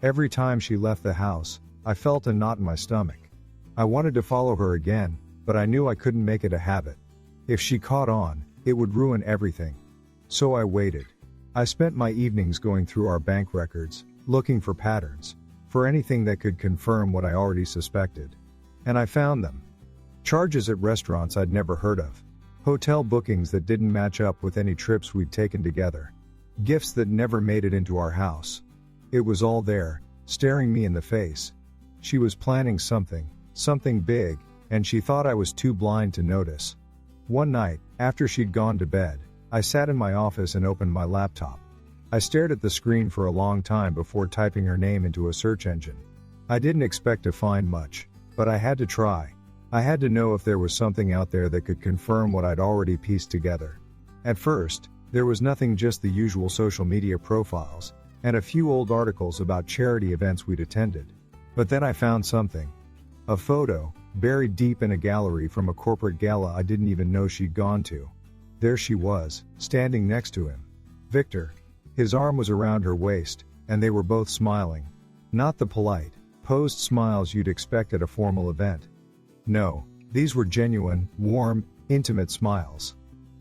Every time she left the house, I felt a knot in my stomach. I wanted to follow her again, but I knew I couldn't make it a habit. If she caught on, it would ruin everything. So I waited. I spent my evenings going through our bank records, looking for patterns, for anything that could confirm what I already suspected. And I found them. Charges at restaurants I'd never heard of. Hotel bookings that didn't match up with any trips we'd taken together. Gifts that never made it into our house. It was all there, staring me in the face. She was planning something big, and she thought I was too blind to notice. One night, after she'd gone to bed, I sat in my office and opened my laptop. I stared at the screen for a long time before typing her name into a search engine. I didn't expect to find much, but I had to try. I had to know if there was something out there that could confirm what I'd already pieced together. At first, there was nothing, just the usual social media profiles, and a few old articles about charity events we'd attended. But then I found something. A photo, buried deep in a gallery from a corporate gala I didn't even know she'd gone to. There she was, standing next to him. Victor. His arm was around her waist, and they were both smiling. Not the polite, posed smiles you'd expect at a formal event. No, These were genuine, warm, intimate smiles.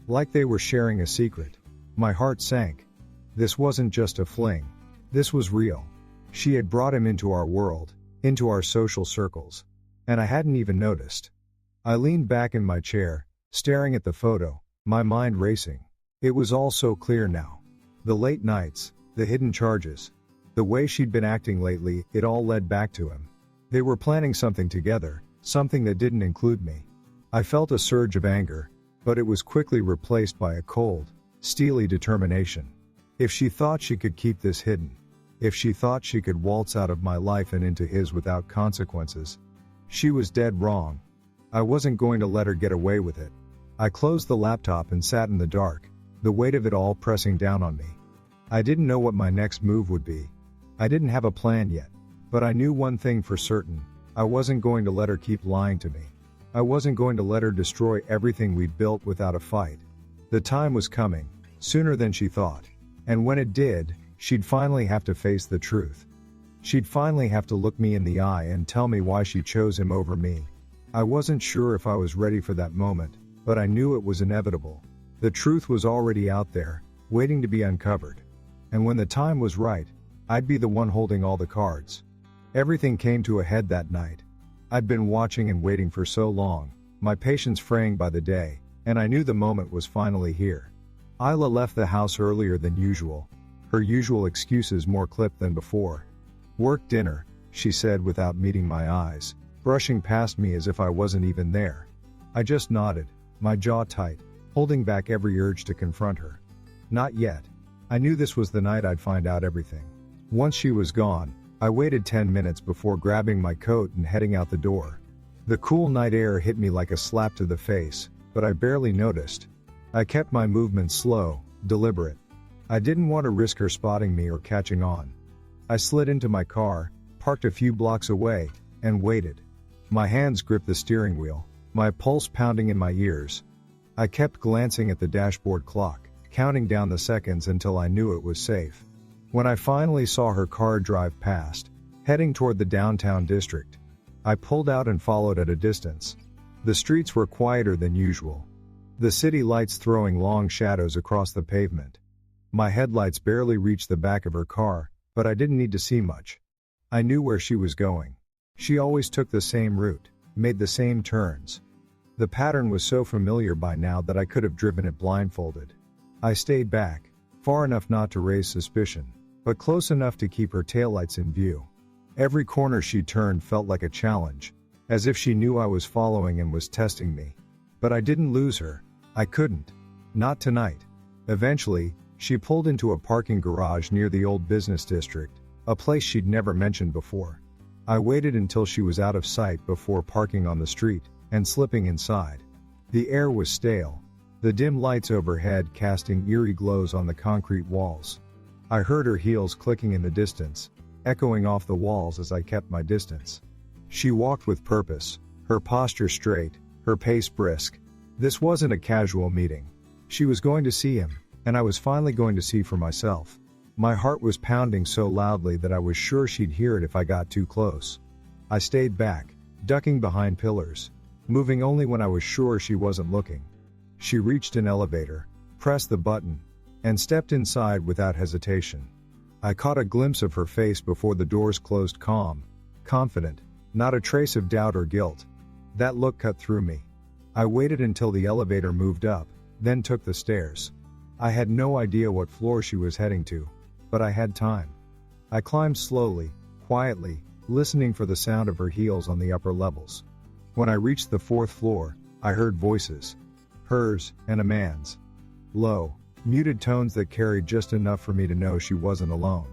Like they were sharing a secret. My heart sank. This wasn't just a fling. This was real. She had brought him into our world, into our social circles. And I hadn't even noticed. I leaned back in my chair, staring at the photo, my mind racing. It was all so clear now. The late nights, the hidden charges, the way she'd been acting lately, it all led back to him. They were planning something together, something that didn't include me. I felt a surge of anger, but it was quickly replaced by a cold, steely determination. If she thought she could keep this hidden, if she thought she could waltz out of my life and into his without consequences, she was dead wrong. I wasn't going to let her get away with it. I closed the laptop and sat in the dark, the weight of it all pressing down on me. I didn't know what my next move would be. I didn't have a plan yet, but I knew one thing for certain. I wasn't going to let her keep lying to me. I wasn't going to let her destroy everything we'd built without a fight. The time was coming, sooner than she thought. And when it did, she'd finally have to face the truth. She'd finally have to look me in the eye and tell me why she chose him over me. I wasn't sure if I was ready for that moment, but I knew it was inevitable. The truth was already out there, waiting to be uncovered. And when the time was right, I'd be the one holding all the cards. Everything came to a head that night. I'd been watching and waiting for so long, my patience fraying by the day, and I knew the moment was finally here. Isla left the house earlier than usual, her usual excuses more clipped than before. Work dinner, she said without meeting my eyes, brushing past me as if I wasn't even there. I just nodded, my jaw tight, holding back every urge to confront her. Not yet. I knew this was the night I'd find out everything. Once she was gone, I waited 10 minutes before grabbing my coat and heading out the door. The cool night air hit me like a slap to the face, but I barely noticed. I kept my movements slow, deliberate. I didn't want to risk her spotting me or catching on. I slid into my car, parked a few blocks away, and waited. My hands gripped the steering wheel, my pulse pounding in my ears. I kept glancing at the dashboard clock, counting down the seconds until I knew it was safe. When I finally saw her car drive past, heading toward the downtown district, I pulled out and followed at a distance. The streets were quieter than usual. The city lights throwing long shadows across the pavement. My headlights barely reached the back of her car, but I didn't need to see much. I knew where she was going. She always took the same route, made the same turns. The pattern was so familiar by now that I could have driven it blindfolded. I stayed back, far enough not to raise suspicion, but close enough to keep her taillights in view. Every corner she turned felt like a challenge, as if she knew I was following and was testing me. But I didn't lose her. I couldn't. Not tonight. Eventually, she pulled into a parking garage near the old business district, a place she'd never mentioned before. I waited until she was out of sight before parking on the street and slipping inside. The air was stale, the dim lights overhead casting eerie glows on the concrete walls. I heard her heels clicking in the distance, echoing off the walls as I kept my distance. She walked with purpose, her posture straight, her pace brisk. This wasn't a casual meeting. She was going to see him, and I was finally going to see for myself. My heart was pounding so loudly that I was sure she'd hear it if I got too close. I stayed back, ducking behind pillars, moving only when I was sure she wasn't looking. She reached an elevator, pressed the button, and stepped inside without hesitation. I caught a glimpse of her face before the doors closed, calm, confident, not a trace of doubt or guilt. That look cut through me. I waited until the elevator moved up, then took the stairs. I had no idea what floor she was heading to, but I had time. I climbed slowly, quietly, listening for the sound of her heels on the upper levels. When I reached the 4th floor, I heard voices. Hers, and a man's. Low, muted tones that carried just enough for me to know she wasn't alone.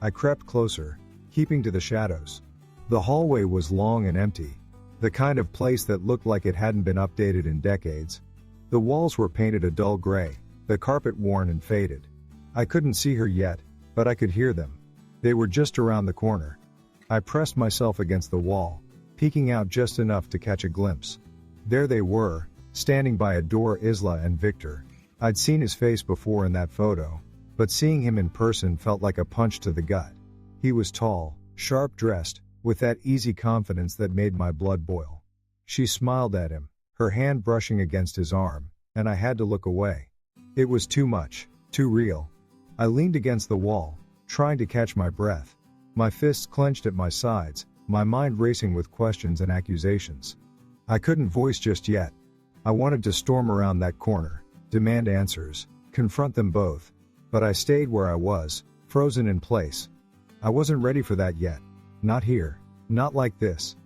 I crept closer, keeping to the shadows. The hallway was long and empty, the kind of place that looked like it hadn't been updated in decades. The walls were painted a dull gray, the carpet worn and faded. I couldn't see her yet, but I could hear them. They were just around the corner. I pressed myself against the wall, peeking out just enough to catch a glimpse. There they were, standing by a door, Isla and Victor. I'd seen his face before in that photo, but seeing him in person felt like a punch to the gut. He was tall, sharp dressed, with that easy confidence that made my blood boil. She smiled at him, her hand brushing against his arm, and I had to look away. It was too much, too real. I leaned against the wall, trying to catch my breath. My fists clenched at my sides, my mind racing with questions and accusations. I couldn't voice just yet. I wanted to storm around that corner, demand answers, confront them both. But I stayed where I was, frozen in place. I wasn't ready for that yet. Not here. Not like this.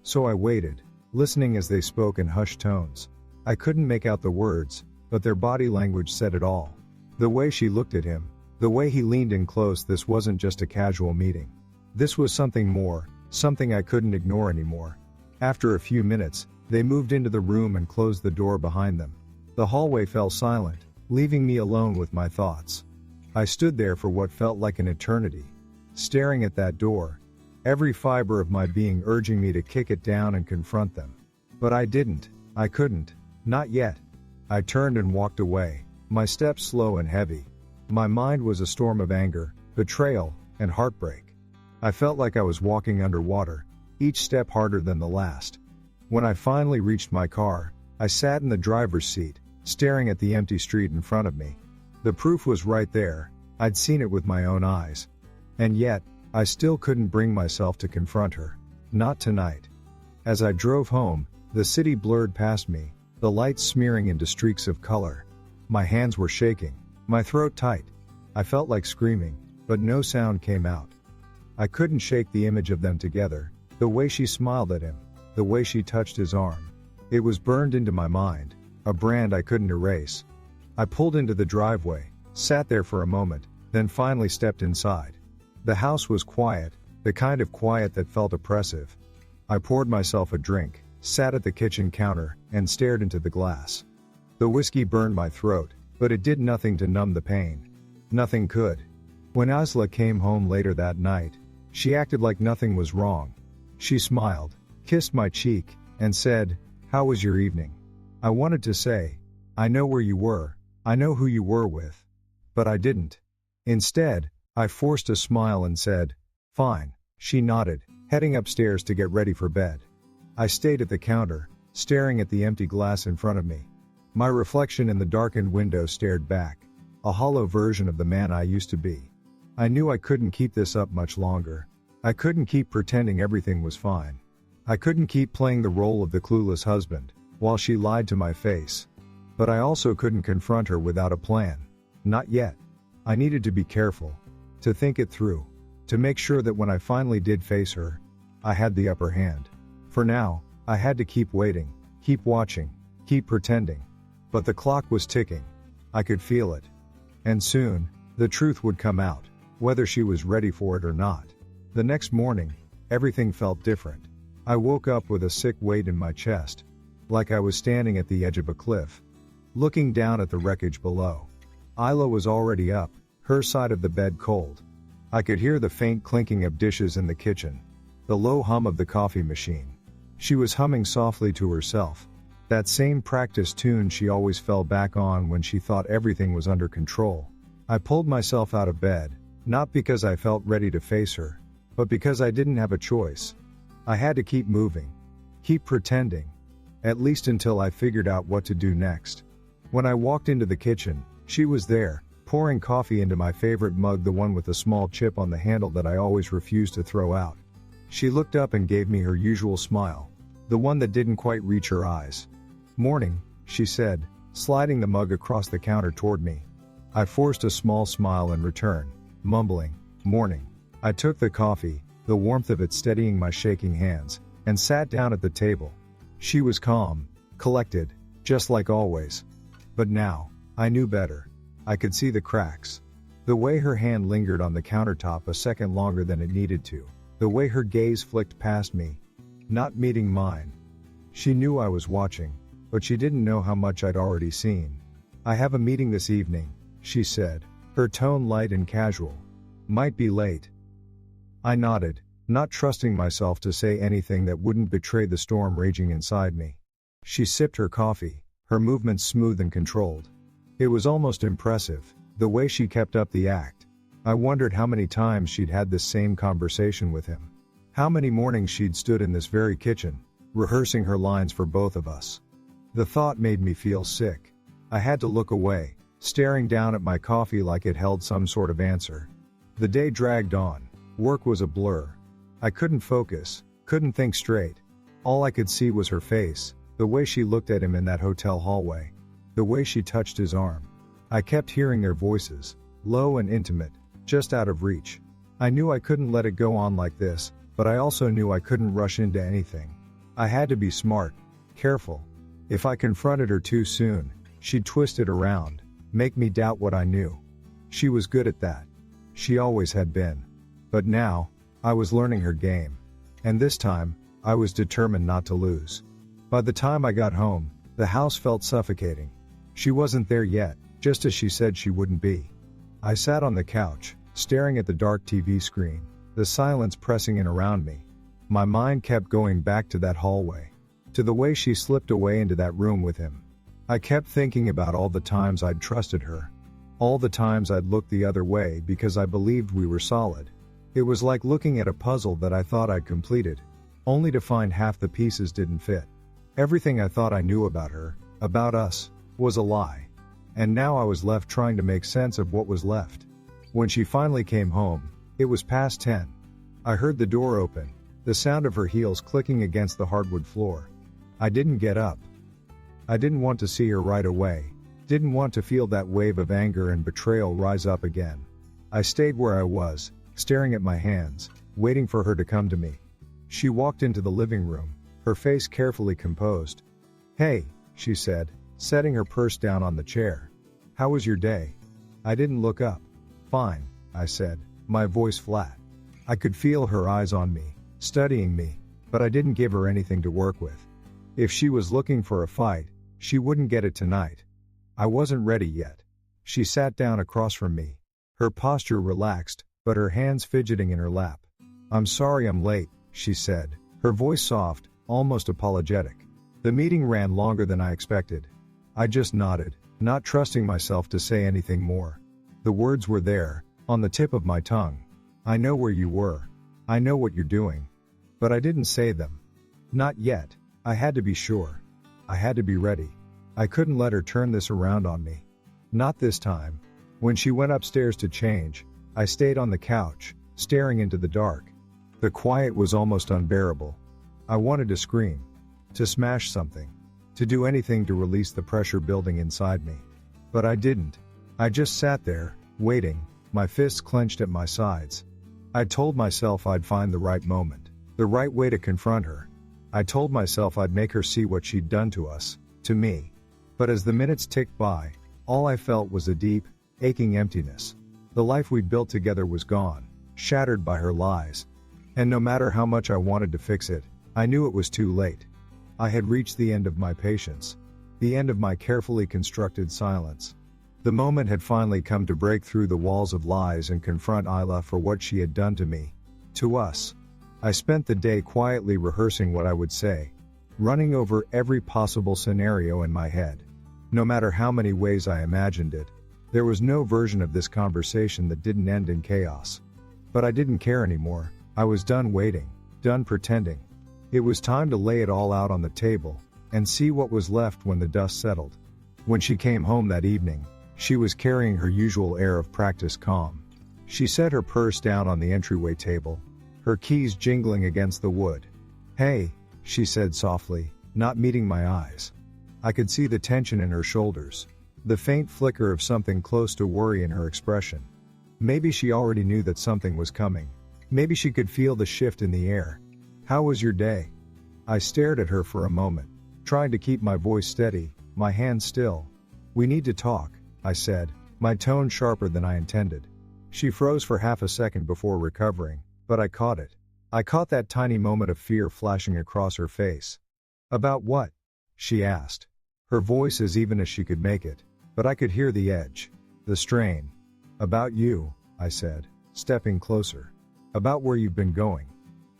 So I waited, listening as they spoke in hushed tones. I couldn't make out the words, but their body language said it all. The way she looked at him, the way he leaned in close. This wasn't just a casual meeting. This was something more, something I couldn't ignore anymore. After a few minutes, they moved into the room and closed the door behind them. The hallway fell silent, leaving me alone with my thoughts. I stood there for what felt like an eternity, staring at that door, every fiber of my being urging me to kick it down and confront them. But I didn't, I couldn't, not yet. I turned and walked away, my steps slow and heavy. My mind was a storm of anger, betrayal, and heartbreak. I felt like I was walking underwater, each step harder than the last. When I finally reached my car, I sat in the driver's seat, staring at the empty street in front of me. The proof was right there, I'd seen it with my own eyes. And yet, I still couldn't bring myself to confront her. Not tonight. As I drove home, the city blurred past me, the lights smearing into streaks of color. My hands were shaking, my throat tight. I felt like screaming, but no sound came out. I couldn't shake the image of them together, the way she smiled at him, the way she touched his arm. It was burned into my mind, a brand I couldn't erase. I pulled into the driveway, sat there for a moment, then finally stepped inside. The house was quiet, the kind of quiet that felt oppressive. I poured myself a drink, sat at the kitchen counter, and stared into the glass. The whiskey burned my throat, but it did nothing to numb the pain. Nothing could. When Asla came home later that night, she acted like nothing was wrong. She smiled, kissed my cheek, and said, "How was your evening?" I wanted to say, "I know where you were, I know who you were with." But I didn't. Instead, I forced a smile and said, "Fine." She nodded, heading upstairs to get ready for bed. I stayed at the counter, staring at the empty glass in front of me. My reflection in the darkened window stared back, a hollow version of the man I used to be. I knew I couldn't keep this up much longer. I couldn't keep pretending everything was fine. I couldn't keep playing the role of the clueless husband, while she lied to my face. But I also couldn't confront her without a plan. Not yet. I needed to be careful, to think it through, to make sure that when I finally did face her, I had the upper hand. For now, I had to keep waiting, keep watching, keep pretending. But the clock was ticking. I could feel it. And soon, the truth would come out, whether she was ready for it or not. The next morning, everything felt different. I woke up with a sick weight in my chest, like I was standing at the edge of a cliff, looking down at the wreckage below. Isla was already up, her side of the bed cold. I could hear the faint clinking of dishes in the kitchen, the low hum of the coffee machine. She was humming softly to herself, that same practice tune she always fell back on when she thought everything was under control. I pulled myself out of bed, not because I felt ready to face her, but because I didn't have a choice. I had to keep moving, keep pretending, at least until I figured out what to do next. When I walked into the kitchen, she was there, pouring coffee into my favorite mug, the one with the small chip on the handle that I always refused to throw out. She looked up and gave me her usual smile, the one that didn't quite reach her eyes. "Morning," she said, sliding the mug across the counter toward me. I forced a small smile in return, mumbling, "Morning." I took the coffee, the warmth of it steadying my shaking hands, and sat down at the table. She was calm, collected, just like always. But now, I knew better. I could see the cracks. The way her hand lingered on the countertop a second longer than it needed to. The way her gaze flicked past me, not meeting mine. She knew I was watching, but she didn't know how much I'd already seen. "I have a meeting this evening," she said, her tone light and casual. "Might be late." I nodded, not trusting myself to say anything that wouldn't betray the storm raging inside me. She sipped her coffee, her movements smooth and controlled. It was almost impressive, the way she kept up the act. I wondered how many times she'd had this same conversation with him. How many mornings she'd stood in this very kitchen, rehearsing her lines for both of us. The thought made me feel sick. I had to look away, staring down at my coffee like it held some sort of answer. The day dragged on. Work was a blur. I couldn't focus, couldn't think straight. All I could see was her face, the way she looked at him in that hotel hallway, the way she touched his arm. I kept hearing their voices, low and intimate, just out of reach. I knew I couldn't let it go on like this, but I also knew I couldn't rush into anything. I had to be smart, careful. If I confronted her too soon, she'd twist it around, make me doubt what I knew. She was good at that. She always had been. But now, I was learning her game. And this time, I was determined not to lose. By the time I got home, the house felt suffocating. She wasn't there yet, just as she said she wouldn't be. I sat on the couch, staring at the dark TV screen, the silence pressing in around me. My mind kept going back to that hallway, to the way she slipped away into that room with him. I kept thinking about all the times I'd trusted her, all the times I'd looked the other way because I believed we were solid. It was like looking at a puzzle that I thought I'd completed, only to find half the pieces didn't fit. Everything I thought I knew about her, about us, was a lie. And now I was left trying to make sense of what was left. When she finally came home, it was past 10. I heard the door open, the sound of her heels clicking against the hardwood floor. I didn't get up. I didn't want to see her right away, didn't want to feel that wave of anger and betrayal rise up again. I stayed where I was, staring at my hands, waiting for her to come to me. She walked into the living room, her face carefully composed. "Hey," she said, setting her purse down on the chair. "How was your day?" I didn't look up. "Fine," I said, my voice flat. I could feel her eyes on me, studying me, but I didn't give her anything to work with. If she was looking for a fight, she wouldn't get it tonight. I wasn't ready yet. She sat down across from me, her posture relaxed, but her hands fidgeting in her lap. "I'm sorry I'm late," she said, her voice soft, almost apologetic. The meeting ran longer than I expected. I just nodded, not trusting myself to say anything more. The words were there, on the tip of my tongue. "I know where you were. I know what you're doing." But I didn't say them. Not yet. I had to be sure. I had to be ready. I couldn't let her turn this around on me. Not this time. When she went upstairs to change, I stayed on the couch, staring into the dark. The quiet was almost unbearable. I wanted to scream, to smash something, to do anything to release the pressure building inside me. But I didn't. I just sat there, waiting, my fists clenched at my sides. I told myself I'd find the right moment, the right way to confront her. I told myself I'd make her see what she'd done to us, to me. But as the minutes ticked by, all I felt was a deep, aching emptiness. The life we'd built together was gone, shattered by her lies. And no matter how much I wanted to fix it, I knew it was too late. I had reached the end of my patience, the end of my carefully constructed silence. The moment had finally come to break through the walls of lies and confront Isla for what she had done to me, to us. I spent the day quietly rehearsing what I would say, running over every possible scenario in my head. No matter how many ways I imagined it, there was no version of this conversation that didn't end in chaos. But I didn't care anymore. I was done waiting, done pretending. It was time to lay it all out on the table, and see what was left when the dust settled. When she came home that evening, she was carrying her usual air of practiced calm. She set her purse down on the entryway table, her keys jingling against the wood. "Hey," she said softly, not meeting my eyes. I could see the tension in her shoulders, the faint flicker of something close to worry in her expression. Maybe she already knew that something was coming. Maybe she could feel the shift in the air. "How was your day?" I stared at her for a moment, trying to keep my voice steady, my hands still. "We need to talk," I said, my tone sharper than I intended. She froze for half a second before recovering, but I caught it. I caught that tiny moment of fear flashing across her face. "About what?" she asked. Her voice as even as she could make it, but I could hear the edge, the strain. "About you," I said, stepping closer. "About where you've been going.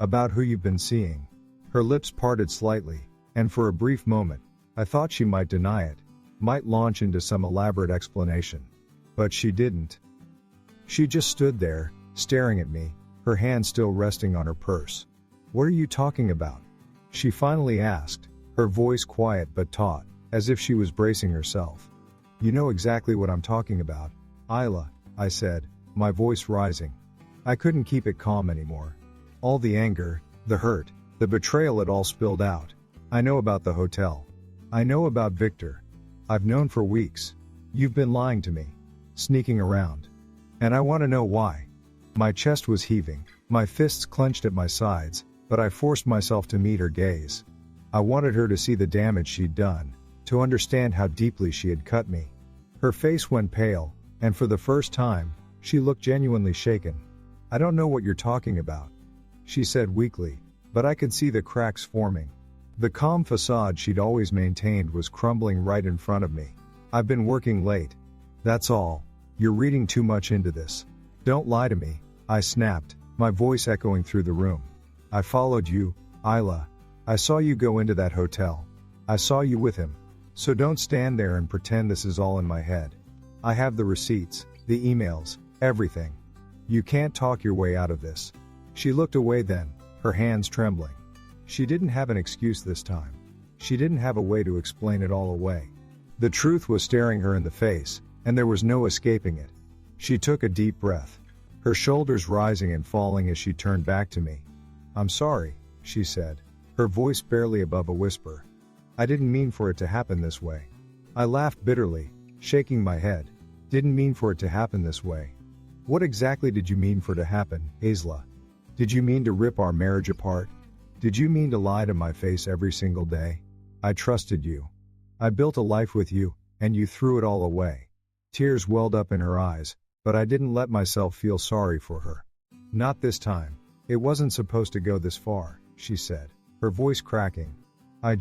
About who you've been seeing." Her lips parted slightly, and for a brief moment, I thought she might deny it, might launch into some elaborate explanation. But she didn't. She just stood there, staring at me, her hand still resting on her purse. "What are you talking about?" She finally asked, her voice quiet but taut, as if she was bracing herself. You know exactly what I'm talking about, Isla, I said, my voice rising. I couldn't keep it calm anymore. All the anger, the hurt, the betrayal, it all spilled out. I know about the hotel. I know about Victor. I've known for weeks. You've been lying to me. Sneaking around. And I want to know why. My chest was heaving, my fists clenched at my sides, but I forced myself to meet her gaze. I wanted her to see the damage she'd done, to understand how deeply she had cut me. Her face went pale, and for the first time, she looked genuinely shaken. I don't know what you're talking about, she said weakly, but I could see the cracks forming. The calm facade she'd always maintained was crumbling right in front of me. I've been working late. That's all. You're reading too much into this. Don't lie to me, I snapped, my voice echoing through the room. I followed you, Isla. I saw you go into that hotel. I saw you with him. So don't stand there and pretend this is all in my head. I have the receipts, the emails, everything. You can't talk your way out of this. She looked away then, her hands trembling. She didn't have an excuse this time. She didn't have a way to explain it all away. The truth was staring her in the face, and there was no escaping it. She took a deep breath, her shoulders rising and falling as she turned back to me. I'm sorry, she said, her voice barely above a whisper. I didn't mean for it to happen this way. I laughed bitterly, shaking my head. Didn't mean for it to happen this way. What exactly did you mean for it to happen, Isla? Did you mean to rip our marriage apart? Did you mean to lie to my face every single day? I trusted you. I built a life with you, and you threw it all away. Tears welled up in her eyes, but I didn't let myself feel sorry for her. Not this time. It wasn't supposed to go this far, she said, her voice cracking. I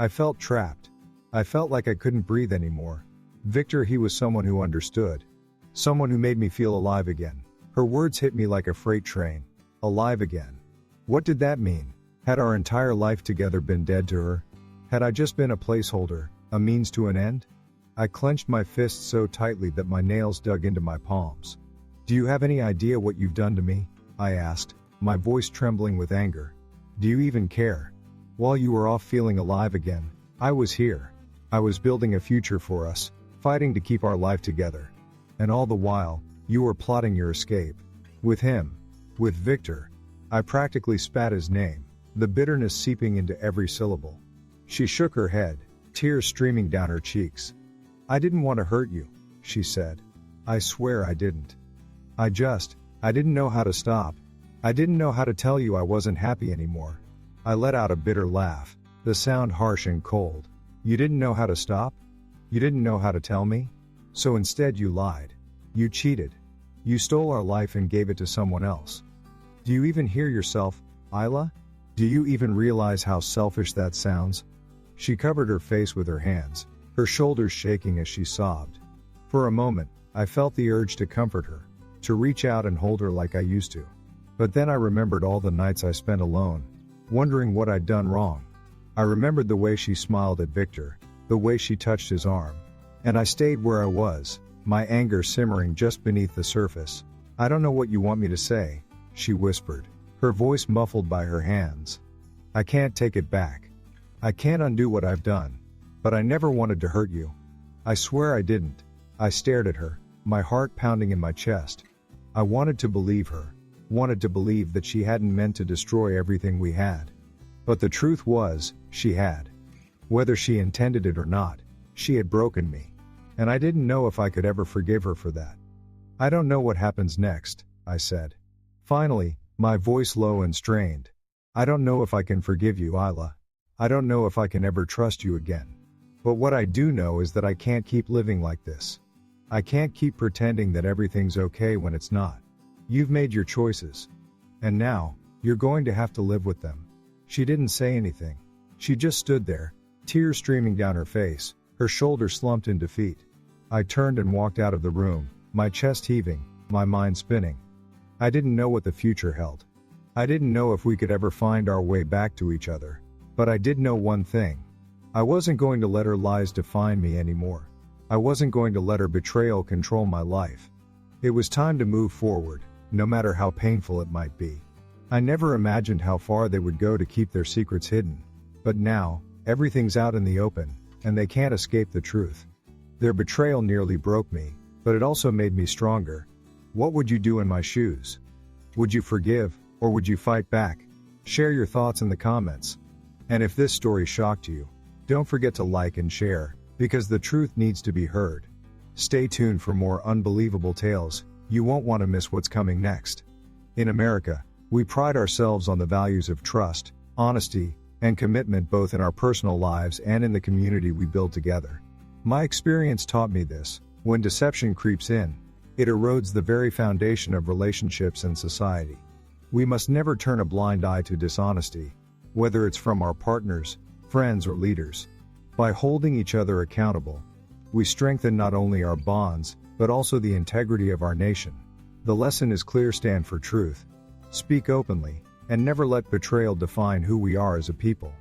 felt trapped. I felt like I couldn't breathe anymore. Victor, he was someone who understood. Someone who made me feel alive again. Her words hit me like a freight train. Alive again. What did that mean? Had our entire life together been dead to her? Had I just been a placeholder, a means to an end? I clenched my fists so tightly that my nails dug into my palms. Do you have any idea what you've done to me? I asked, my voice trembling with anger. Do you even care? While you were off feeling alive again, I was here. I was building a future for us, fighting to keep our life together. And all the while, you were plotting your escape. With him. With Victor. I practically spat his name, the bitterness seeping into every syllable. She shook her head, tears streaming down her cheeks. I didn't want to hurt you, she said. I swear I didn't. I didn't know how to stop. I didn't know how to tell you I wasn't happy anymore. I let out a bitter laugh, the sound harsh and cold. You didn't know how to stop? You didn't know how to tell me? So instead you lied. You cheated. You stole our life and gave it to someone else. Do you even hear yourself, Isla? Do you even realize how selfish that sounds? She covered her face with her hands, her shoulders shaking as she sobbed. For a moment, I felt the urge to comfort her, to reach out and hold her like I used to. But then I remembered all the nights I spent alone, wondering what I'd done wrong. I remembered the way she smiled at Victor, the way she touched his arm. And I stayed where I was, my anger simmering just beneath the surface. I don't know what you want me to say, she whispered, her voice muffled by her hands. I can't take it back. I can't undo what I've done. But I never wanted to hurt you. I swear I didn't. I stared at her, my heart pounding in my chest. I wanted to believe her, wanted to believe that she hadn't meant to destroy everything we had. But the truth was, she had. Whether she intended it or not, she had broken me. And I didn't know if I could ever forgive her for that. I don't know what happens next, I said. Finally, my voice low and strained. I don't know if I can forgive you, Isla. I don't know if I can ever trust you again. But what I do know is that I can't keep living like this. I can't keep pretending that everything's okay when it's not. You've made your choices. And now, you're going to have to live with them. She didn't say anything. She just stood there, tears streaming down her face, her shoulders slumped in defeat. I turned and walked out of the room, my chest heaving, my mind spinning. I didn't know what the future held. I didn't know if we could ever find our way back to each other. But I did know one thing. I wasn't going to let her lies define me anymore. I wasn't going to let her betrayal control my life. It was time to move forward, no matter how painful it might be. I never imagined how far they would go to keep their secrets hidden. But now, everything's out in the open, and they can't escape the truth. Their betrayal nearly broke me, but it also made me stronger. What would you do in my shoes? Would you forgive, or would you fight back? Share your thoughts in the comments. And if this story shocked you, don't forget to like and share, because the truth needs to be heard. Stay tuned for more unbelievable tales. You won't want to miss what's coming next. In America, we pride ourselves on the values of trust, honesty, and commitment both in our personal lives and in the community we build together. My experience taught me this: when deception creeps in, it erodes the very foundation of relationships and society. We must never turn a blind eye to dishonesty, whether it's from our partners, friends, or leaders. By holding each other accountable, we strengthen not only our bonds, but also the integrity of our nation. The lesson is clear: stand for truth, speak openly, and never let betrayal define who we are as a people.